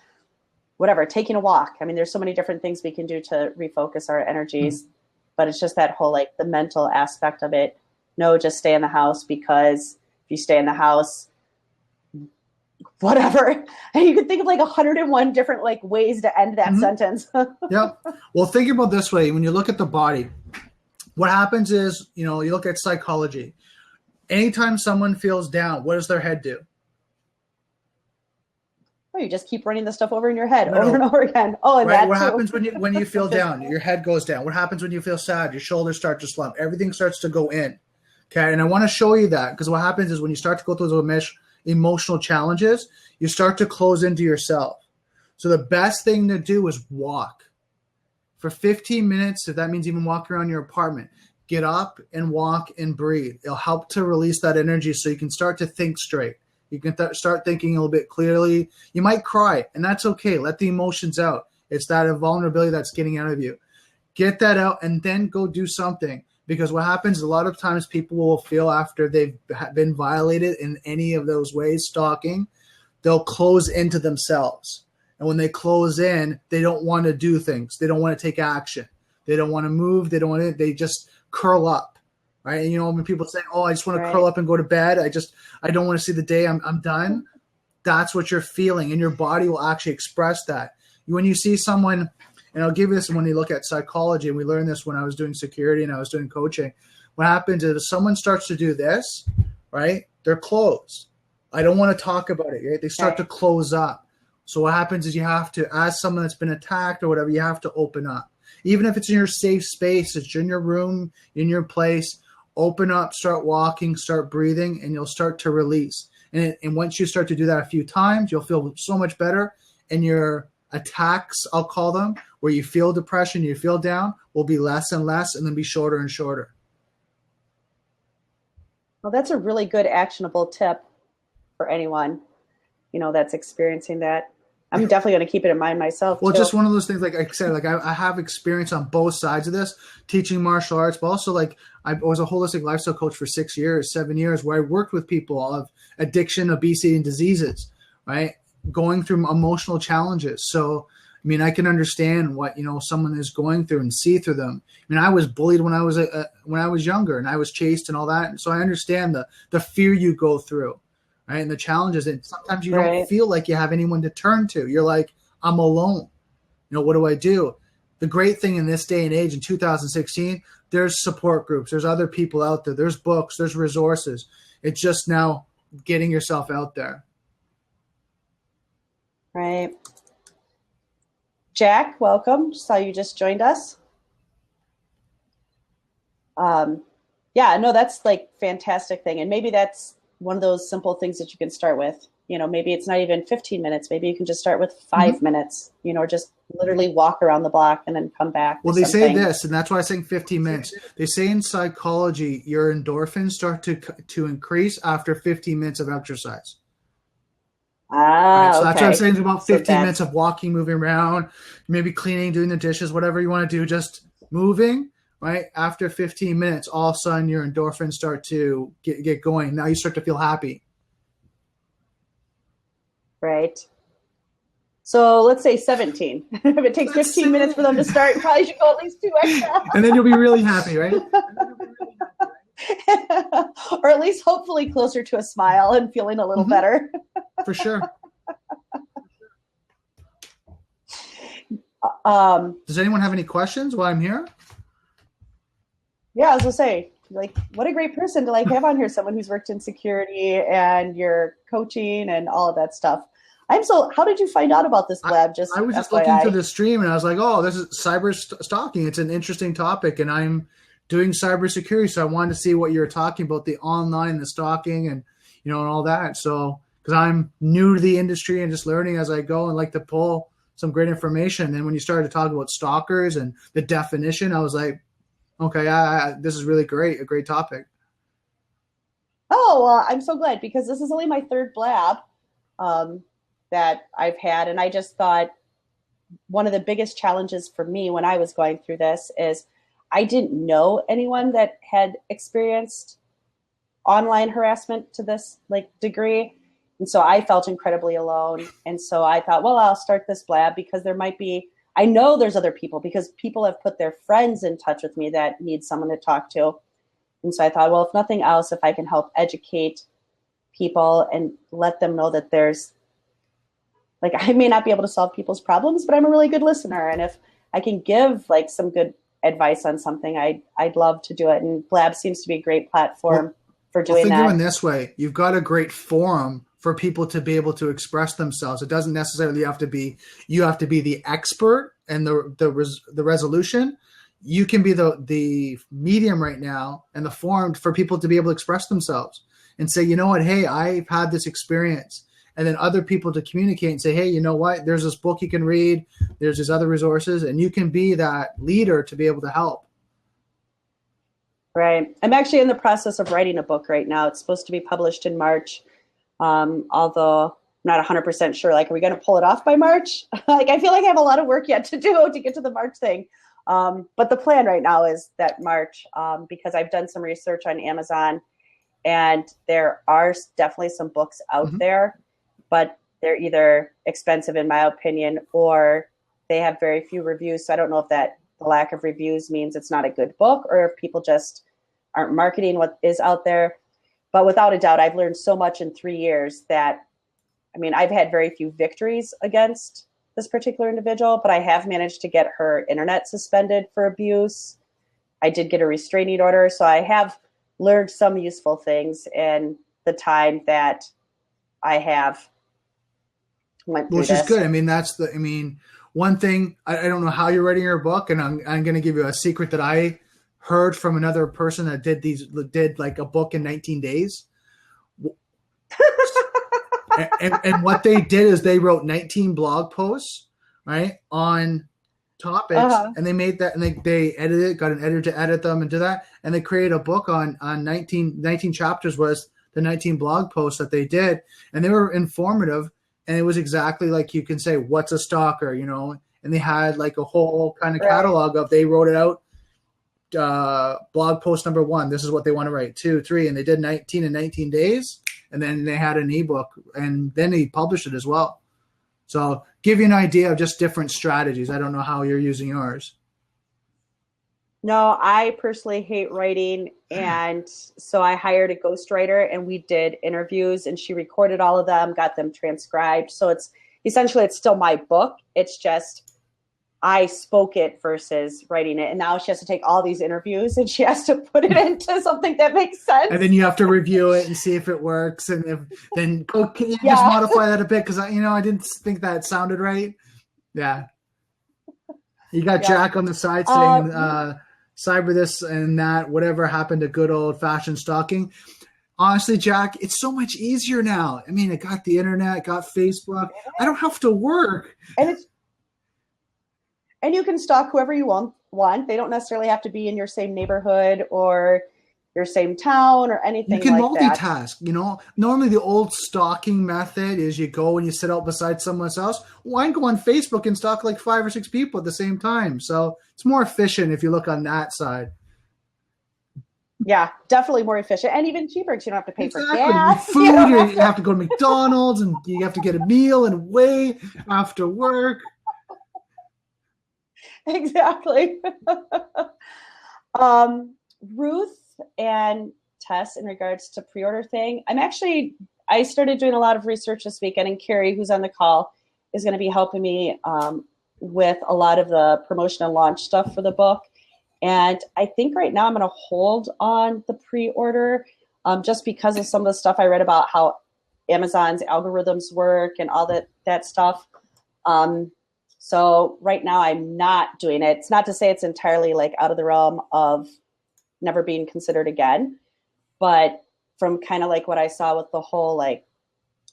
whatever, taking a walk. I mean, there's so many different things we can do to refocus our energies, but it's just that whole the mental aspect of it. No, just stay in the house, because if you stay in the house, whatever. And you could think of 101 different ways to end that sentence. Yeah. Well, think about it this way. When you look at the body, what happens is, you look at psychology. Anytime someone feels down, what does their head do? Oh, you just keep running the stuff over in your head over and over again. Oh, and that what too. happens when you feel down? Your head goes down. What happens when you feel sad? Your shoulders start to slump. Everything starts to go in. Okay. And I want to show you that, because what happens is when you start to go through those emotional challenges, you start to close into yourself. So the best thing to do is walk for 15 minutes. If that means even walk around your apartment, get up and walk and breathe. It'll help to release that energy so you can start to think straight, You can start thinking a little bit clearly. You might cry, and that's okay. Let the emotions out. It's that vulnerability that's getting out of you. Get that out, and then go do something. Because what happens a lot of times, people will feel after they've been violated in any of those ways, stalking, they'll close into themselves. And when they close in, they don't want to do things. They don't want to take action. They don't want to move. They just curl up, right? And, when people say, oh, I just want to curl up and go to bed. I don't want to see the day. I'm done. That's what you're feeling. And your body will actually express that. When you see someone, and I'll give you this when you look at psychology, and we learned this when I was doing security and I was doing coaching. What happens is if someone starts to do this, right, they're closed. I don't want to talk about it, right? They start to close up. So what happens is you have to, as someone that's been attacked or whatever, you have to open up. Even if it's in your safe space, it's in your room, in your place, open up, start walking, start breathing, and you'll start to release. And once you start to do that a few times, you'll feel so much better. And your attacks, I'll call them, where you feel depression, you feel down, will be less and less and then be shorter and shorter. Well, that's a really good actionable tip for anyone, that's experiencing that. I'm definitely going to keep it in mind myself. Well, too. Just one of those things, like I said, I have experience on both sides of this, teaching martial arts, but also I was a holistic lifestyle coach for 7 years, where I worked with people of addiction, obesity, and diseases, right? Going through emotional challenges. So, I can understand what, someone is going through and see through them. I was bullied when I was younger, and I was chased and all that. And so I understand the fear you go through, right? And the challenges. And sometimes you don't feel like you have anyone to turn to. You're like, I'm alone. What do I do? The great thing in this day and age in 2016, there's support groups. There's other people out there. There's books. There's resources. It's just now getting yourself out there. Right. Jack, welcome. Saw you just joined us. That's fantastic thing. And maybe that's one of those simple things that you can start with. Maybe it's not even 15 minutes. Maybe you can just start with 5 minutes, just literally walk around the block and then come back. Well, they say this, and that's why I'm saying 15 minutes. They say in psychology, your endorphins start to increase after 15 minutes of exercise. So that's what I'm saying, about 15 minutes of walking, moving around, maybe cleaning, doing the dishes, whatever you want to do, just moving, right? After 15 minutes, all of a sudden your endorphins start to get going. Now you start to feel happy. Right. So let's say 17. If it takes 15 minutes for them to start, you probably should go at least 2 extra. And then you'll be really happy, right? Or at least hopefully closer to a smile and feeling a little better. For sure. Does anyone have any questions while I'm here? Yeah, I was gonna say, what a great person to have on here, someone who's worked in security and your coaching and all of that stuff. How did you find out about this lab? I was just looking through the stream and I was like, oh, this is cyberstalking. It's an interesting topic, and I'm doing cybersecurity, so I wanted to see what you were talking about, the online, the stalking, and and all that. So, because I'm new to the industry and just learning as I go, and like to pull some great information. And when you started to talk about stalkers and the definition, I was like, okay, this is really great, a great topic. Oh, well, I'm so glad, because this is only my third blab that I've had, and I just thought one of the biggest challenges for me when I was going through this is I didn't know anyone that had experienced online harassment to this degree. And so I felt incredibly alone. And so I thought, well, I'll start this blab because I know there's other people, because people have put their friends in touch with me that need someone to talk to. And so I thought, well, if nothing else, if I can help educate people and let them know that there's I may not be able to solve people's problems, but I'm a really good listener. And if I can give some good advice on something, I'd love to do it. And Blab seems to be a great platform for doing that. Think in this way. You've got a great forum for people to be able to express themselves. It doesn't necessarily have to be the expert and the resolution. You can be the medium right now and the forum for people to be able to express themselves and say, you know what, hey, I've had this experience. And then other people to communicate and say, hey, you know what? There's this book you can read. There's these other resources. And you can be that leader to be able to help. Right. I'm actually in the process of writing a book right now. It's supposed to be published in March. Although I'm not 100% sure, like, are we going to pull it off by March? Like, I feel like I have a lot of work yet to do to get to the March thing. But the plan right now is that March, because I've done some research on Amazon, and there are definitely some books out there, but they're either expensive, in my opinion, or they have very few reviews. So I don't know if that the lack of reviews means it's not a good book, or if people just aren't marketing what is out there. But without a doubt, I've learned so much in 3 years that, I mean, I've had very few victories against this particular individual, but I have managed to get her internet suspended for abuse. I did get a restraining order. So I have learned some useful things in the time that I have went through Which this. is good. I mean, one thing, I don't know how you're writing your book, and I'm going to give you a secret that I heard from another person that did like a book in 19 days. and what they did is they wrote 19 blog posts, right, on topics, and they made that, and they edited it, got an editor to edit them and do that, and they created a book on 19 chapters was the 19 blog posts that they did, and they were informative, and it was exactly like you can say, what's a stalker, you know, and they had like a whole kind of catalog of, they wrote it out, blog post number 1, this is what they want to write, 2, 3, and they did 19 in 19 days, and then they had an ebook, and then he published it as well. So give you an idea of just different strategies. I don't know how you're using yours. No, I personally hate writing, and so I hired a ghostwriter, and we did interviews, and she recorded all of them, got them transcribed. So it's still my book. It's just I spoke it versus writing it, and now she has to take all these interviews and she has to put it into something that makes sense. And then you have to review it and see if it works, and then can you just modify that a bit, because I didn't think that sounded right. Yeah, you got Jack on the side saying cyber this and that, whatever happened to good old fashioned stalking. Honestly, Jack, it's so much easier now. I mean, I got the internet, got Facebook. I don't have to work. And you can stalk whoever you want. They don't necessarily have to be in your same neighborhood or your same town or anything like that. You can multitask, you know. Normally the old stalking method is you go and you sit out beside someone's house. Why go on Facebook and stalk like 5 or 6 people at the same time? So it's more efficient if you look on that side. Yeah, definitely more efficient and even cheaper because you don't have to pay for gas. Food, you have to go to McDonald's and you have to get a meal and wait after work. Exactly. Ruth and Tess, in regards to pre-order thing, I started doing a lot of research this weekend, and Carrie, who's on the call, is going to be helping me with a lot of the promotion and launch stuff for the book. And I think right now I'm going to hold on the pre-order just because of some of the stuff I read about how Amazon's algorithms work and all that stuff. So right now I'm not doing it. It's not to say it's entirely like out of the realm of never being considered again, but from kind of like what I saw with the whole like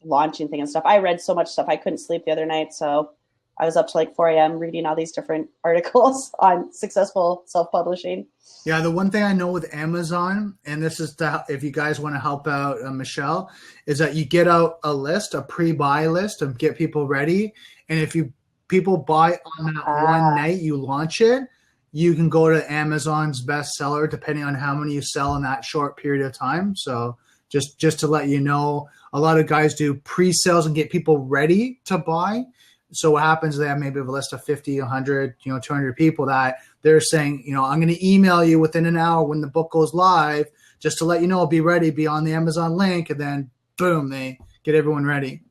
launching thing and stuff, I read so much stuff. I couldn't sleep the other night. So I was up to like 4 a.m. reading all these different articles on successful self-publishing. Yeah, the one thing I know with Amazon, and this is if you guys want to help out Michelle, is that you get out a list, a pre-buy list, and get people ready. And if people buy on that one night you launch it, you can go to Amazon's bestseller depending on how many you sell in that short period of time. So just to let you know, a lot of guys do pre-sales and get people ready to buy. So what happens, they have maybe a list of 50, 100, 200 people that they're saying, I'm going to email you within an hour when the book goes live, just to let you know, be ready, be on the Amazon link, and then boom, they get everyone ready.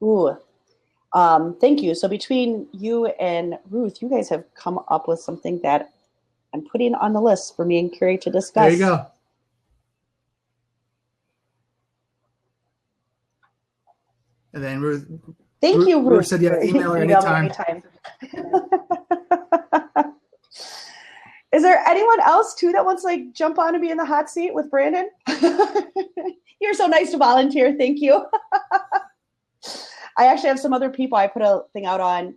Ooh. Thank you. So between you and Ruth, you guys have come up with something that I'm putting on the list for me and Carrie to discuss. There you go. And then Ruth. Thank you, Ruth. Ruth said you have to email her anytime. Is there anyone else too that wants to like jump on and be in the hot seat with Brandon? You're so nice to volunteer. Thank you. I actually have some other people. I put a thing out on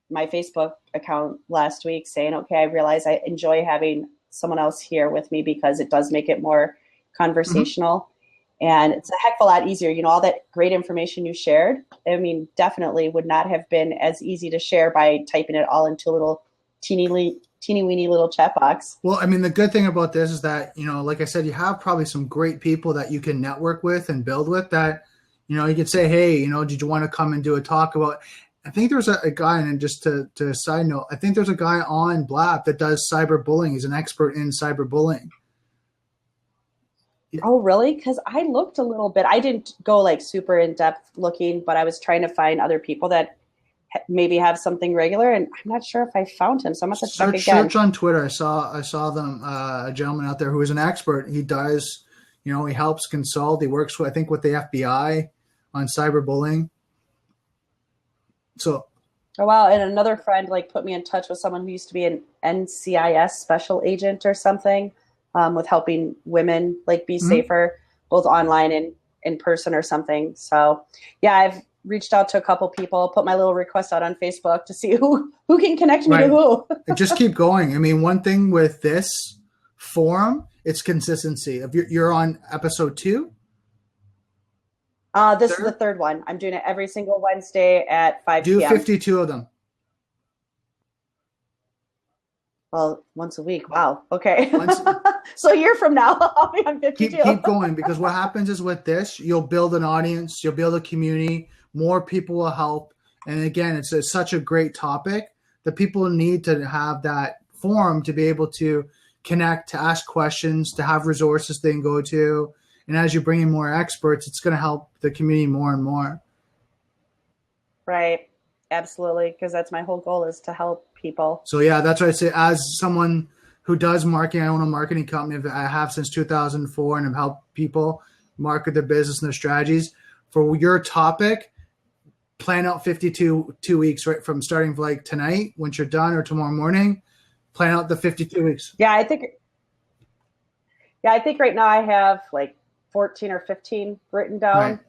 my Facebook account last week saying, okay, I realize I enjoy having someone else here with me because it does make it more conversational. And it's a heck of a lot easier. You know, all that great information you shared, I mean, definitely would not have been as easy to share by typing it all into a little teeny weeny little chat box. Well, I mean, the good thing about this is that, you know, like I said, you have probably some great people that you can network with and build with that, you know, you could say, hey, you know, did you want to come and do a talk about, I think there's a guy, and just to side note, I think there's a guy on Blab that does cyberbullying. He's an expert in cyberbullying. Oh, really? Because I looked a little bit. I didn't go like super in depth looking, but I was trying to find other people that maybe have something regular, and I'm not sure if I found him. So I must have check again. Search on Twitter. I saw them a gentleman out there who is an expert. He does, you know, he helps consult. He works with, I think, with the FBI on cyberbullying. So. Oh wow! And another friend like put me in touch with someone who used to be an NCIS special agent or something. With helping women like be safer, both online and in person or something. So yeah, I've reached out to a couple people, put my little request out on Facebook to see who can connect me to who. Just keep going. I mean, one thing with this forum, it's consistency. If you're on episode 2? This is the third one. I'm doing it every single Wednesday at 5 p.m. Do 52 of them. Well, once a week. Wow. Okay. So a year from now, I'll be on 52. Keep going, because what happens is with this, you'll build an audience, you'll build a community, more people will help. And again, it's such a great topic that people need to have that forum to be able to connect, to ask questions, to have resources they can go to. And as you bring in more experts, it's going to help the community more and more. Right. Absolutely. Because that's my whole goal, is to help people. So yeah, that's what I say. As someone who does marketing, I own a marketing company that I have since 2004, and have helped people market their business and their strategies. For your topic, plan out 52 weeks, right, from starting like tonight, once you're done, or tomorrow morning. Plan out the 52 weeks. Yeah, I think right now I have like 14 or 15 written down.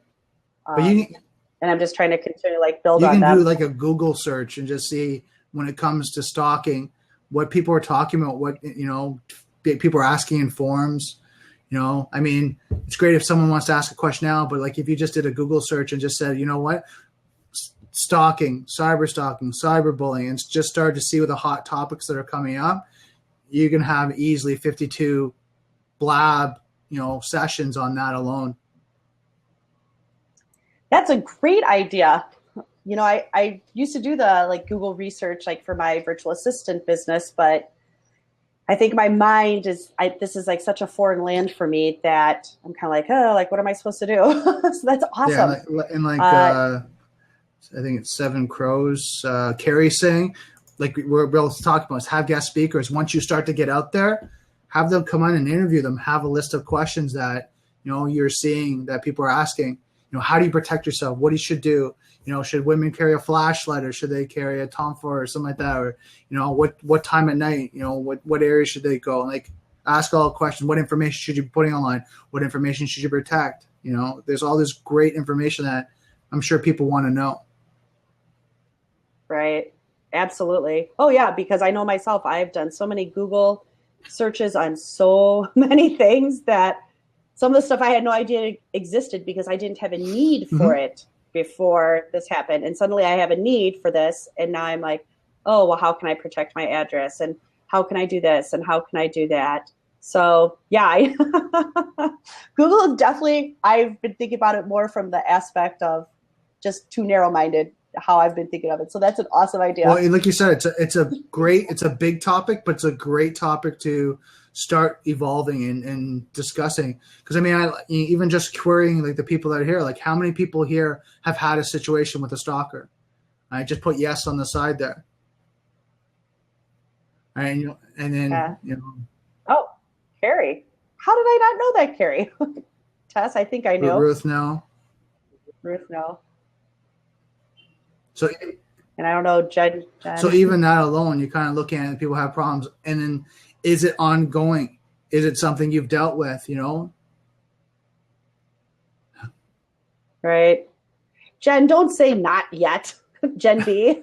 Right. But and I'm just trying to continue like build on them. You can do like a Google search and just see, when it comes to stalking, what people are talking about, what, you know, people are asking in forums. You know, I mean, it's great if someone wants to ask a question now, but like if you just did a Google search and just said, you know what, stalking, cyberbullying, and just started to see what the hot topics that are coming up, you can have easily 52 Blab, you know, sessions on that alone. That's a great idea. You know, I used to do the like Google research like for my virtual assistant business, but I think my mind is, this is like such a foreign land for me that I'm kind of like, oh, like what am I supposed to do? So that's awesome. Yeah, and like I think it's Seven Crows, Carrie saying, like we're both talking about, is have guest speakers. Once you start to get out there, have them come on and interview them. Have a list of questions that, you know, you're seeing that people are asking. You know, how do you protect yourself? What you should do? You know, should women carry a flashlight, or should they carry a Tom Ford or something like that? Or, you know, what time at night, you know, what area should they go? Like, ask all the questions. What information should you be putting online? What information should you protect? You know, there's all this great information that I'm sure people want to know. Right. Absolutely. Oh yeah, because I know myself, I've done so many Google searches on so many things that some of the stuff I had no idea existed because I didn't have a need for it before this happened. And suddenly I have a need for this. And now I'm like, oh, well, how can I protect my address? And how can I do this? And how can I do that? So yeah, Google definitely, I've been thinking about it more from the aspect of just too narrow-minded, how I've been thinking of it. So that's an awesome idea. Well, like you said, it's a big topic, but it's a great topic to start evolving and discussing. Because I mean, even just querying like the people that are here, like how many people here have had a situation with a stalker? I just put yes on the side there. All right, and then you know. Oh, Carrie, how did I not know that, Carrie? Tess, I think I know. Ruth, no. Ruth, no. So, and I don't know, Jen. So even that alone, you're kind of looking at it, people have problems, and then is it ongoing? Is it something you've dealt with? You know, right? Jen, don't say not yet. Jen B.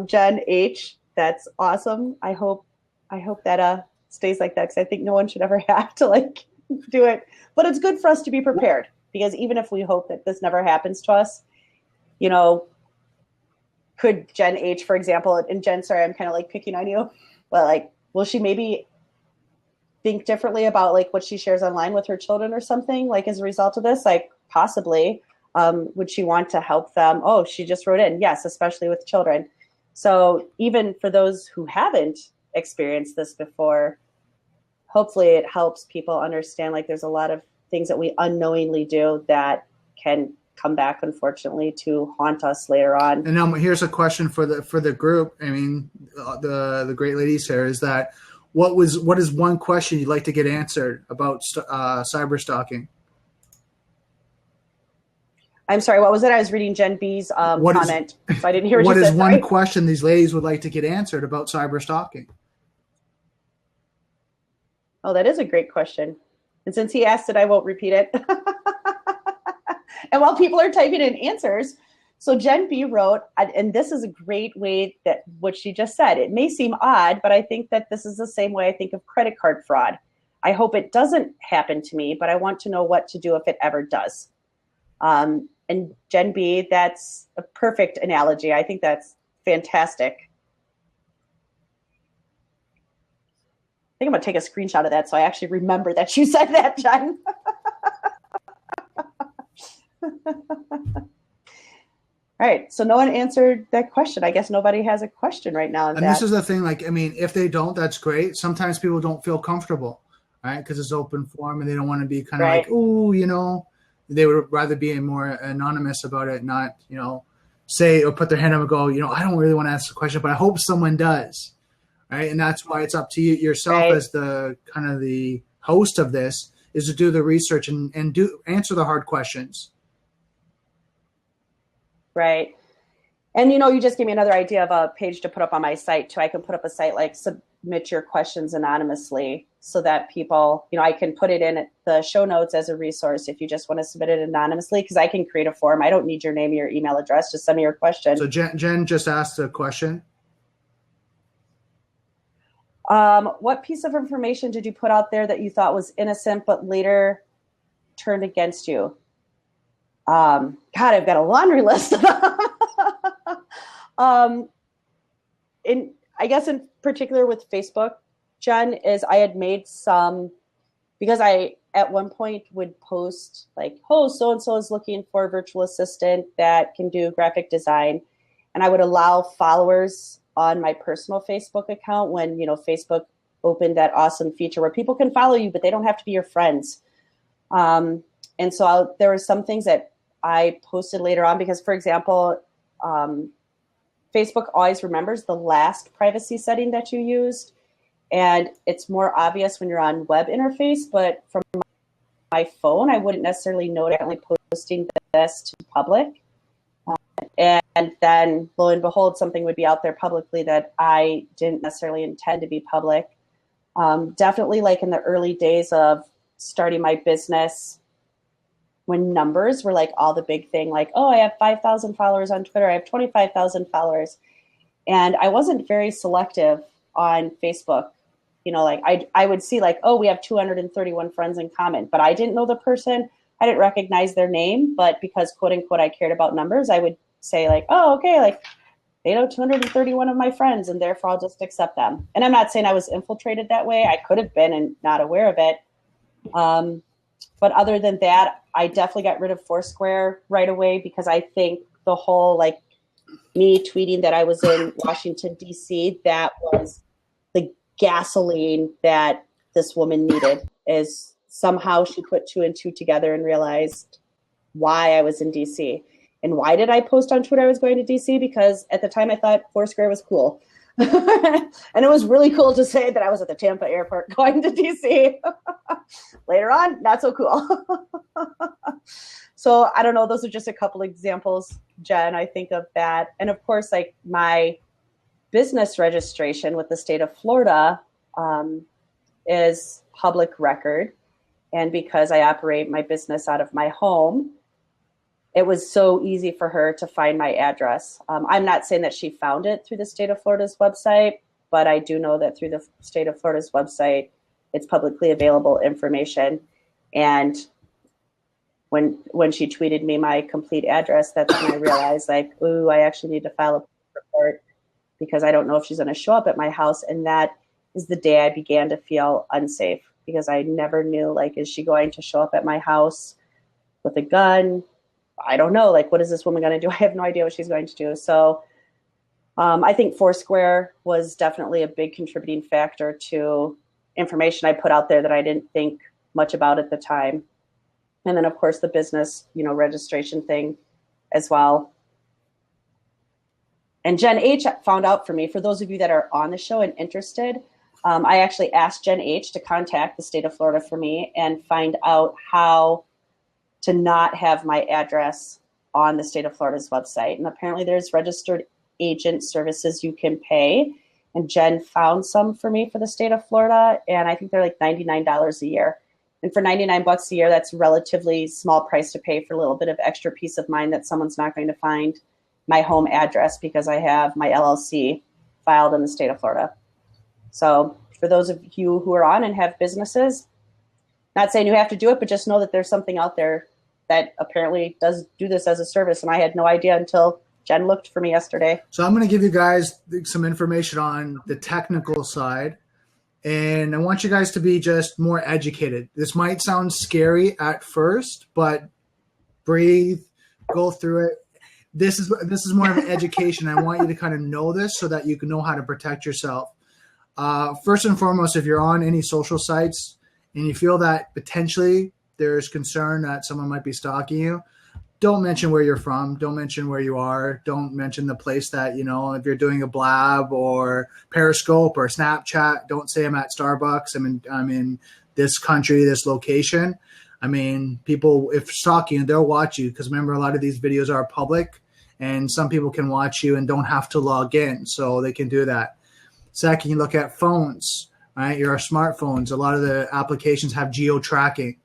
Jen H. That's awesome. I hope I hope that stays like that, because I think no one should ever have to like do it. But it's good for us to be prepared, because even if we hope that this never happens to us, you know, could Jen H, for example, and Jen, sorry, I'm kind of like picking on you, but like, will she maybe think differently about like what she shares online with her children or something, like as a result of this? Like possibly, would she want to help them? Oh, she just wrote in, yes, especially with children. So even for those who haven't experienced this before, hopefully it helps people understand like there's a lot of things that we unknowingly do that can come back, unfortunately, to haunt us later on. And now here's a question for the group. I mean, the great ladies here, is that what is one question you'd like to get answered about cyber stalking? I'm sorry, what was it? I was reading Jen B's comment, so I didn't hear what you said. What is one question these ladies would like to get answered about cyber stalking? Oh, that is a great question. And since he asked it, I won't repeat it. And while people are typing in answers, so Jen B wrote, and this is a great way that what she just said. It may seem odd, but I think that this is the same way I think of credit card fraud. I hope it doesn't happen to me, but I want to know what to do if it ever does. And Jen B, that's a perfect analogy. I think that's fantastic. I think I'm going to take a screenshot of that so I actually remember that you said that, Jen. All right, so no one answered that question. I guess nobody has a question right now. And this is the thing, like, I mean, if they don't, that's great. Sometimes people don't feel comfortable, right? Because it's open forum and they don't want to be kind of like, oh, you know, they would rather be more anonymous about it, not, you know, say or put their hand up and go, you know, I don't really want to ask the question, but I hope someone does, right? And that's why it's up to you yourself as the kind of the host of this, is to do the research and answer the hard questions. Right. And, you know, you just gave me another idea of a page to put up on my site too. I can put up a site like submit your questions anonymously so that people, you know, I can put it in the show notes as a resource if you just want to submit it anonymously, because I can create a form. I don't need your name or your email address. Just send me your question. So Jen just asked a question. What piece of information did you put out there that you thought was innocent but later turned against you? God, I've got a laundry list. I guess in particular with Facebook, Jen, is I had made some, because I at one point would post like, oh, so-and-so is looking for a virtual assistant that can do graphic design. And I would allow followers on my personal Facebook account when, you know, Facebook opened that awesome feature where people can follow you, but they don't have to be your friends. And so there were some things that I posted later on because, for example, Facebook always remembers the last privacy setting that you used. And it's more obvious when you're on web interface, but from my phone, I wouldn't necessarily know it only posting this to public. And then, lo and behold, something would be out there publicly that I didn't necessarily intend to be public. Definitely like in the early days of starting my business, when numbers were like all the big thing, like, oh, I have 5,000 followers on Twitter, I have 25,000 followers. And I wasn't very selective on Facebook. You know, like I would see like, oh, we have 231 friends in common, but I didn't know the person. I didn't recognize their name, but because quote unquote, I cared about numbers, I would say like, oh, okay, like they know 231 of my friends and therefore I'll just accept them. And I'm not saying I was infiltrated that way. I could have been and not aware of it. But other than that, I definitely got rid of Foursquare right away because I think the whole like me tweeting that I was in Washington, D.C., that was the gasoline that this woman needed. Is somehow she put two and two together and realized why I was in D.C. And why did I post on Twitter I was going to D.C.? Because at the time I thought Foursquare was cool. And it was really cool to say that I was at the Tampa airport going to DC. Later on, not so cool. So I don't know. Those are just a couple examples, Jen, I think of that. And of course, like my business registration with the state of Florida is public record. And because I operate my business out of my home, it was so easy for her to find my address. I'm not saying that she found it through the state of Florida's website, but I do know that through the state of Florida's website, it's publicly available information. And when she tweeted me my complete address, that's when I realized, like, ooh, I actually need to file a report because I don't know if she's going to show up at my house. And that is the day I began to feel unsafe, because I never knew, like, is she going to show up at my house with a gun? I don't know. Like, what is this woman going to do? I have no idea what she's going to do. So I think Foursquare was definitely a big contributing factor to information I put out there that I didn't think much about at the time. And then, of course, the business, registration thing as well. And Jen H found out for me, for those of you that are on the show and interested, I actually asked Jen H to contact the state of Florida for me and find out how to not have my address on the state of Florida's website. And apparently there's registered agent services you can pay. And Jen found some for me for the state of Florida. And I think they're like $99 a year. And for $99 a year, that's a relatively small price to pay for a little bit of extra peace of mind that someone's not going to find my home address because I have my LLC filed in the state of Florida. So for those of you who are on and have businesses, not saying you have to do it, but just know that there's something out there that apparently does do this as a service. And I had no idea until Jen looked for me yesterday. So I'm going to give you guys some information on the technical side. And I want you guys to be just more educated. This might sound scary at first, but breathe, go through it. This is more of an education. I want you to kind of know this so that you can know how to protect yourself. First and foremost, if you're on any social sites and you feel that potentially there's concern that someone might be stalking you, don't mention where you're from. Don't mention where you are. Don't mention the place that, if you're doing a blab or Periscope or Snapchat, don't say I'm at Starbucks. I'm in this country, this location. I mean, people, if stalking, they'll watch you because remember, a lot of these videos are public and some people can watch you and don't have to log in. So they can do that. Second, you look at phones, right? Your smartphones. A lot of the applications have geo-tracking.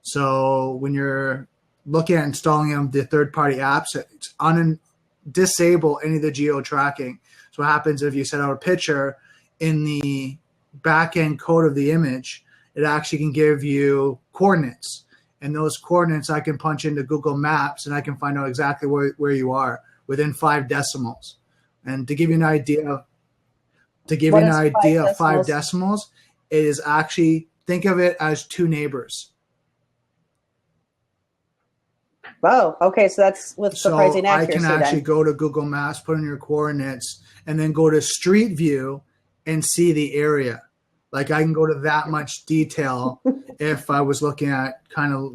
So when you're looking at installing them, the third-party apps, disable any of the geo-tracking. So what happens if you set out a picture in the back-end code of the image, it actually can give you coordinates. And those coordinates I can punch into Google Maps and I can find out exactly where you are within 5 decimals. And to give you an idea of 5 decimals, it is actually, think of it as 2 neighbors. Oh, okay. So that's with surprising accuracy. I can actually go to Google Maps, put in your coordinates, and then go to Street View and see the area. Like I can go to that much detail if I was looking at kind of,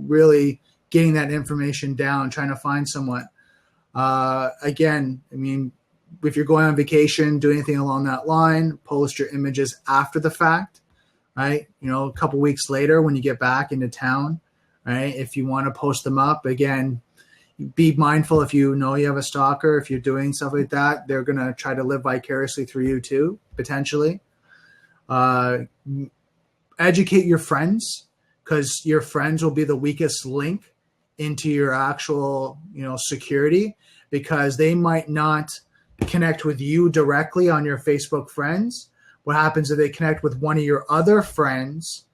really getting that information down, trying to find someone. Again, I mean, if you're going on vacation, do anything along that line, post your images after the fact, right? A couple weeks later when you get back into town. Right? If you want to post them up, again, be mindful if you know you have a stalker, if you're doing stuff like that, they're going to try to live vicariously through you too, potentially. Educate your friends because your friends will be the weakest link into your actual, security because they might not connect with you directly on your Facebook friends. What happens if they connect with one of your other friends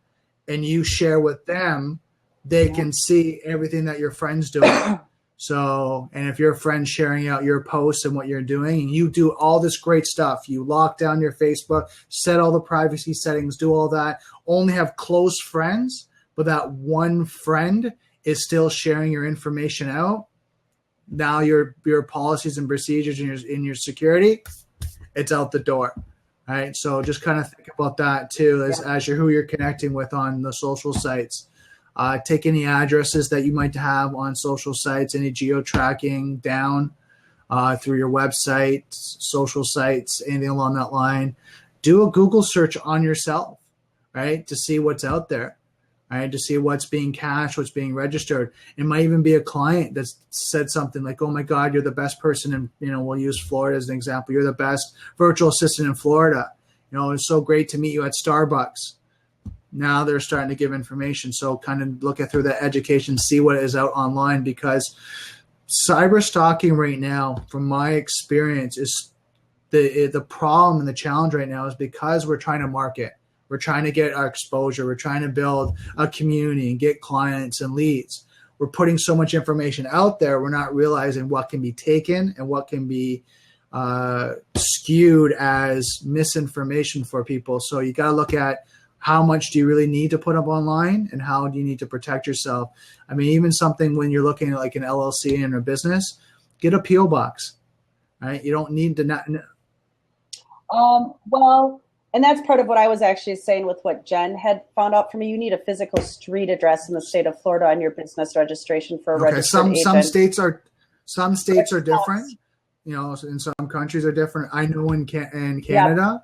and you share with them? They can see everything that your friend's doing. So, and if your friend's sharing out your posts and what you're doing, and you do all this great stuff, you lock down your Facebook, set all the privacy settings, do all that, only have close friends, but that one friend is still sharing your information out. Now your policies and procedures in your security, it's out the door. All right. So just kind of think about that too, as who you're connecting with on the social sites. Take any addresses that you might have on social sites, any geo-tracking down through your website, social sites, anything along that line. Do a Google search on yourself, right, to see what's out there, right, to see what's being cached, what's being registered. It might even be a client that said something like, oh, my God, you're the best person in, we'll use Florida as an example. You're the best virtual assistant in Florida. It's so great to meet you at Starbucks. Now they're starting to give information. So kind of look through the education, see what is out online because cyber stalking right now, from my experience, is The problem and the challenge right now is because we're trying to market, we're trying to get our exposure, we're trying to build a community and get clients and leads. We're putting so much information out there, we're not realizing what can be taken and what can be skewed as misinformation for people. So you got to look at how much do you really need to put up online and how do you need to protect yourself. I mean, even something when you're looking at like an LLC in a business, get a PO box, right? You don't need to not. Well, and that's part of what I was actually saying with what Jen had found out for me. You need a physical street address in the state of Florida on your business registration for a registered agent. Some states are different. You know, in some countries are different. I know in Canada,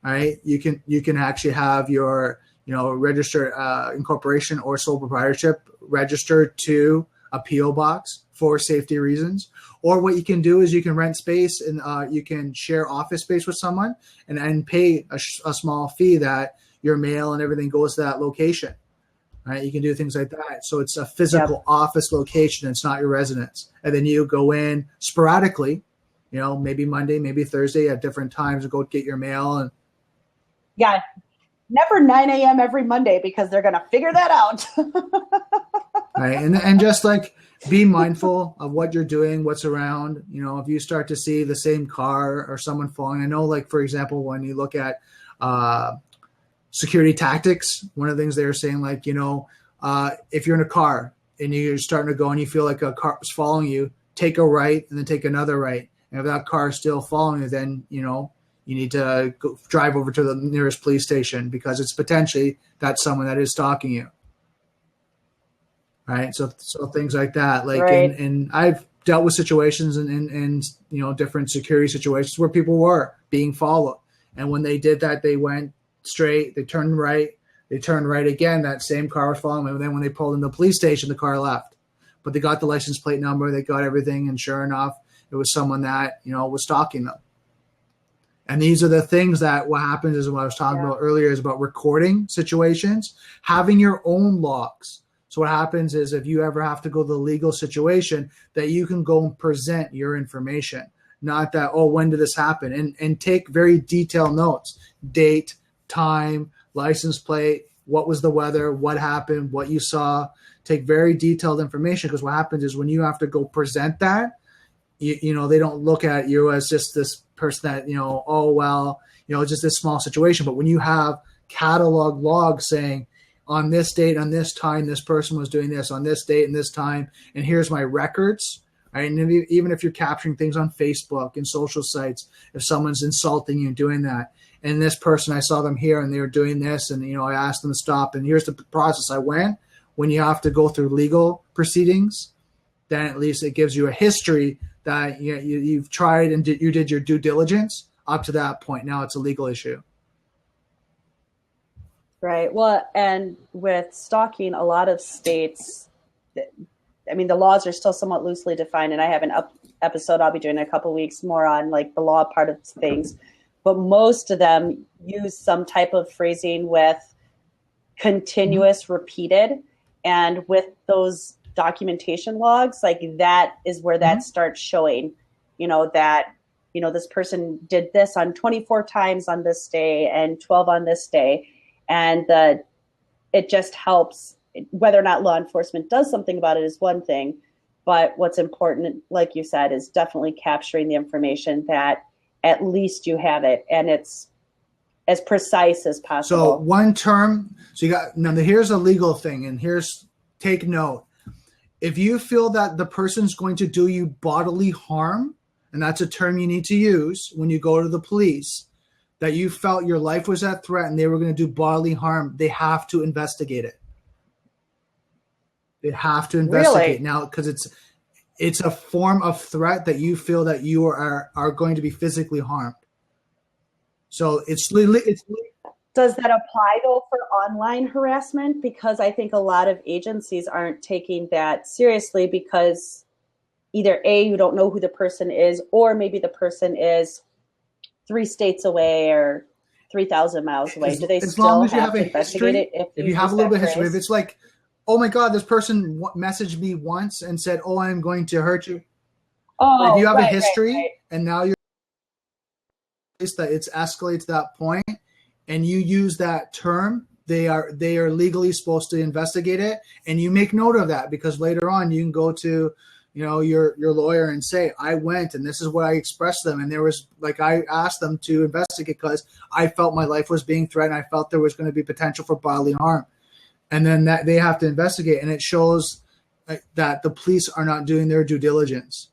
right? You can actually have your registered incorporation or sole proprietorship registered to a PO box for safety reasons. Or what you can do is you can rent space and you can share office space with someone and pay a small fee that your mail and everything goes to that location. Right? You can do things like that. So it's a physical office location. It's not your residence. And then you go in sporadically, maybe Monday, maybe Thursday at different times and go get your mail. And never 9 a.m. every Monday because they're going to figure that out. Right. And just like be mindful of what you're doing, what's around. If you start to see the same car or someone falling, I know, like, for example, when you look at security tactics, one of the things they were saying, like, if you're in a car and you're starting to go and you feel like a car is following you, take a right and then take another right. And if that car is still following you, then, you need to drive over to the nearest police station because it's potentially that's someone that is stalking you. Right. So things like that, like, right. and I've dealt with situations and different security situations where people were being followed. And when they did that, they went straight, they turned right again. That same car was following them. And then when they pulled in the police station, the car left, but they got the license plate number, they got everything. And sure enough, it was someone that, was stalking them. And these are the things that what happens is what I was talking about earlier is about recording situations, having your own logs. So what happens is if you ever have to go to the legal situation that you can go and present your information, not that, when did this happen? And take very detailed notes, date, time, license plate, what was the weather, what happened, what you saw. Take very detailed information because what happens is when you have to go present that, they don't look at you as just this person that, just this small situation. But when you have catalog logs saying on this date, on this time, this person was doing this on this date and this time, and here's my records, right? And even if you're capturing things on Facebook and social sites, if someone's insulting you and doing that, and this person, I saw them here and they were doing this, and, I asked them to stop, and here's the process I went. When you have to go through legal proceedings, then at least it gives you a history that you've tried and you did your due diligence up to that point. Now it's a legal issue. Right. Well, and with stalking, a lot of states, the laws are still somewhat loosely defined, and I have an episode I'll be doing in a couple of weeks more on like the law part of things, but most of them use some type of phrasing with continuous repeated, and with those documentation logs, like that is where that starts showing, that, this person did this on 24 times on this day and 12 on this day. And it just helps. Whether or not law enforcement does something about it is one thing, but what's important, like you said, is definitely capturing the information that at least you have it and it's as precise as possible. So one term, here's a legal thing, and take note. If you feel that the person's going to do you bodily harm, and that's a term you need to use when you go to the police, that you felt your life was at threat and they were going to do bodily harm, they have to investigate it. They have to investigate now because it's a form of threat that you feel that you are going to be physically harmed. So it's Does that apply though for online harassment? Because I think a lot of agencies aren't taking that seriously because either A, you don't know who the person is, or maybe the person is 3 states away or 3,000 miles away. Do they still have to investigate it? If you have a little bit of history, if it's like, oh my God, this person messaged me once and said, I'm going to hurt you. Oh, if you have a history and now you're that it's escalated to that point, and you use that term, they are legally supposed to investigate it, and you make note of that, because later on you can go to, you know, your lawyer and say, I went and this is what I expressed to them, and there was, like, I asked them to investigate because I felt my life was being threatened. I felt there was going to be potential for bodily harm, and then that they have to investigate, and it shows that the police are not doing their due diligence.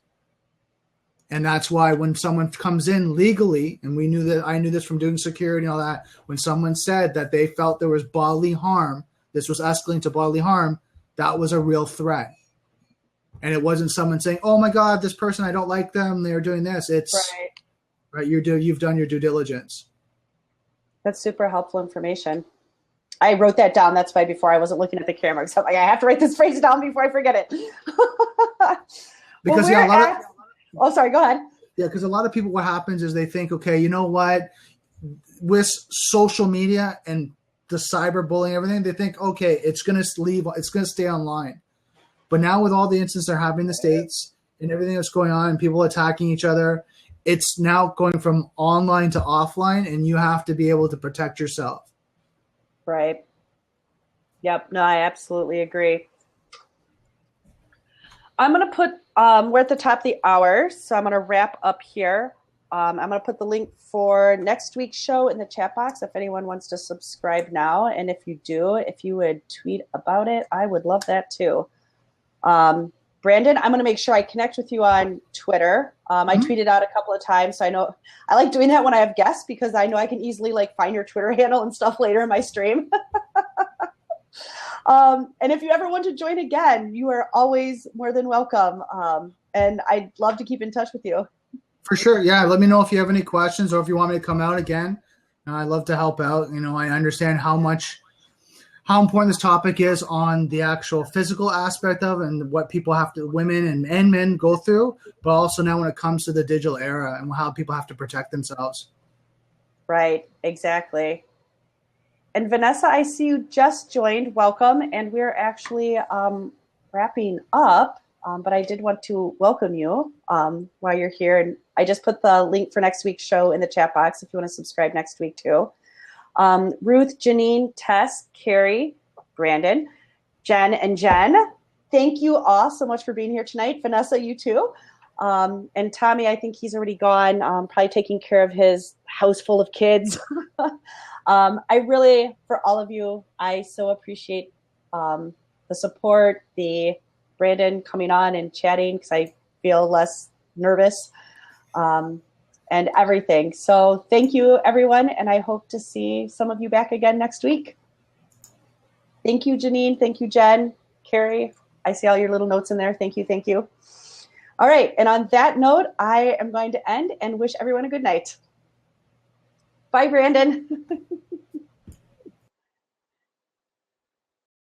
And that's why when someone comes in legally, and I knew this from doing security and all that, when someone said that they felt there was bodily harm, this was escalating to bodily harm, that was a real threat. And it wasn't someone saying, oh my God, this person, I don't like them, they're doing this. It's right. You've done your due diligence. That's super helpful information. I wrote that down. That's why before I wasn't looking at the camera. So I'm like, I have to write this phrase down before I forget it. Because sorry, go ahead. Yeah, because a lot of people, what happens is they think, okay, you know what, with social media and the cyberbullying, everything, they think, okay, it's going to stay online. But now with all the incidents that are happening in the States and everything that's going on and people attacking each other, it's now going from online to offline, and you have to be able to protect yourself. Right. Yep. No, I absolutely agree. I'm going to put, we're at the top of the hour, so I'm going to wrap up here. I'm going to put the link for next week's show in the chat box if anyone wants to subscribe now. And if you do, if you would tweet about it, I would love that too. Brandon, I'm going to make sure I connect with you on Twitter. I tweeted out a couple of times, so I know I like doing that when I have guests, because I know I can easily find your Twitter handle and stuff later in my stream. And if you ever want to join again, you are always more than welcome. And I'd love to keep in touch with you. For sure. Yeah. Let me know if you have any questions or if you want me to come out again. I'd love to help out. You know, I understand how important this topic is on the actual physical aspect of it and what people have to, women and men go through, but also now when it comes to the digital era and how people have to protect themselves. Right. Exactly. And Vanessa, I see you just joined. Welcome. And we're actually wrapping up, but I did want to welcome you while you're here. And I just put the link for next week's show in the chat box if you want to subscribe next week too. Ruth, Janine, Tess, Carrie, Brandon, Jen, and Jen, thank you all so much for being here tonight. Vanessa, you too. And Tommy, I think he's already gone, probably taking care of his house full of kids. I really, for all of you, I so appreciate the support, the Brandon coming on and chatting, because I feel less nervous. And everything. So thank you, everyone, and I hope to see some of you back again next week. Thank you, Janine. Thank you, Jen. Carrie, I see all your little notes in there. Thank you, thank you. All right, and on that note, I am going to end and wish everyone a good night. Bye, Brandon.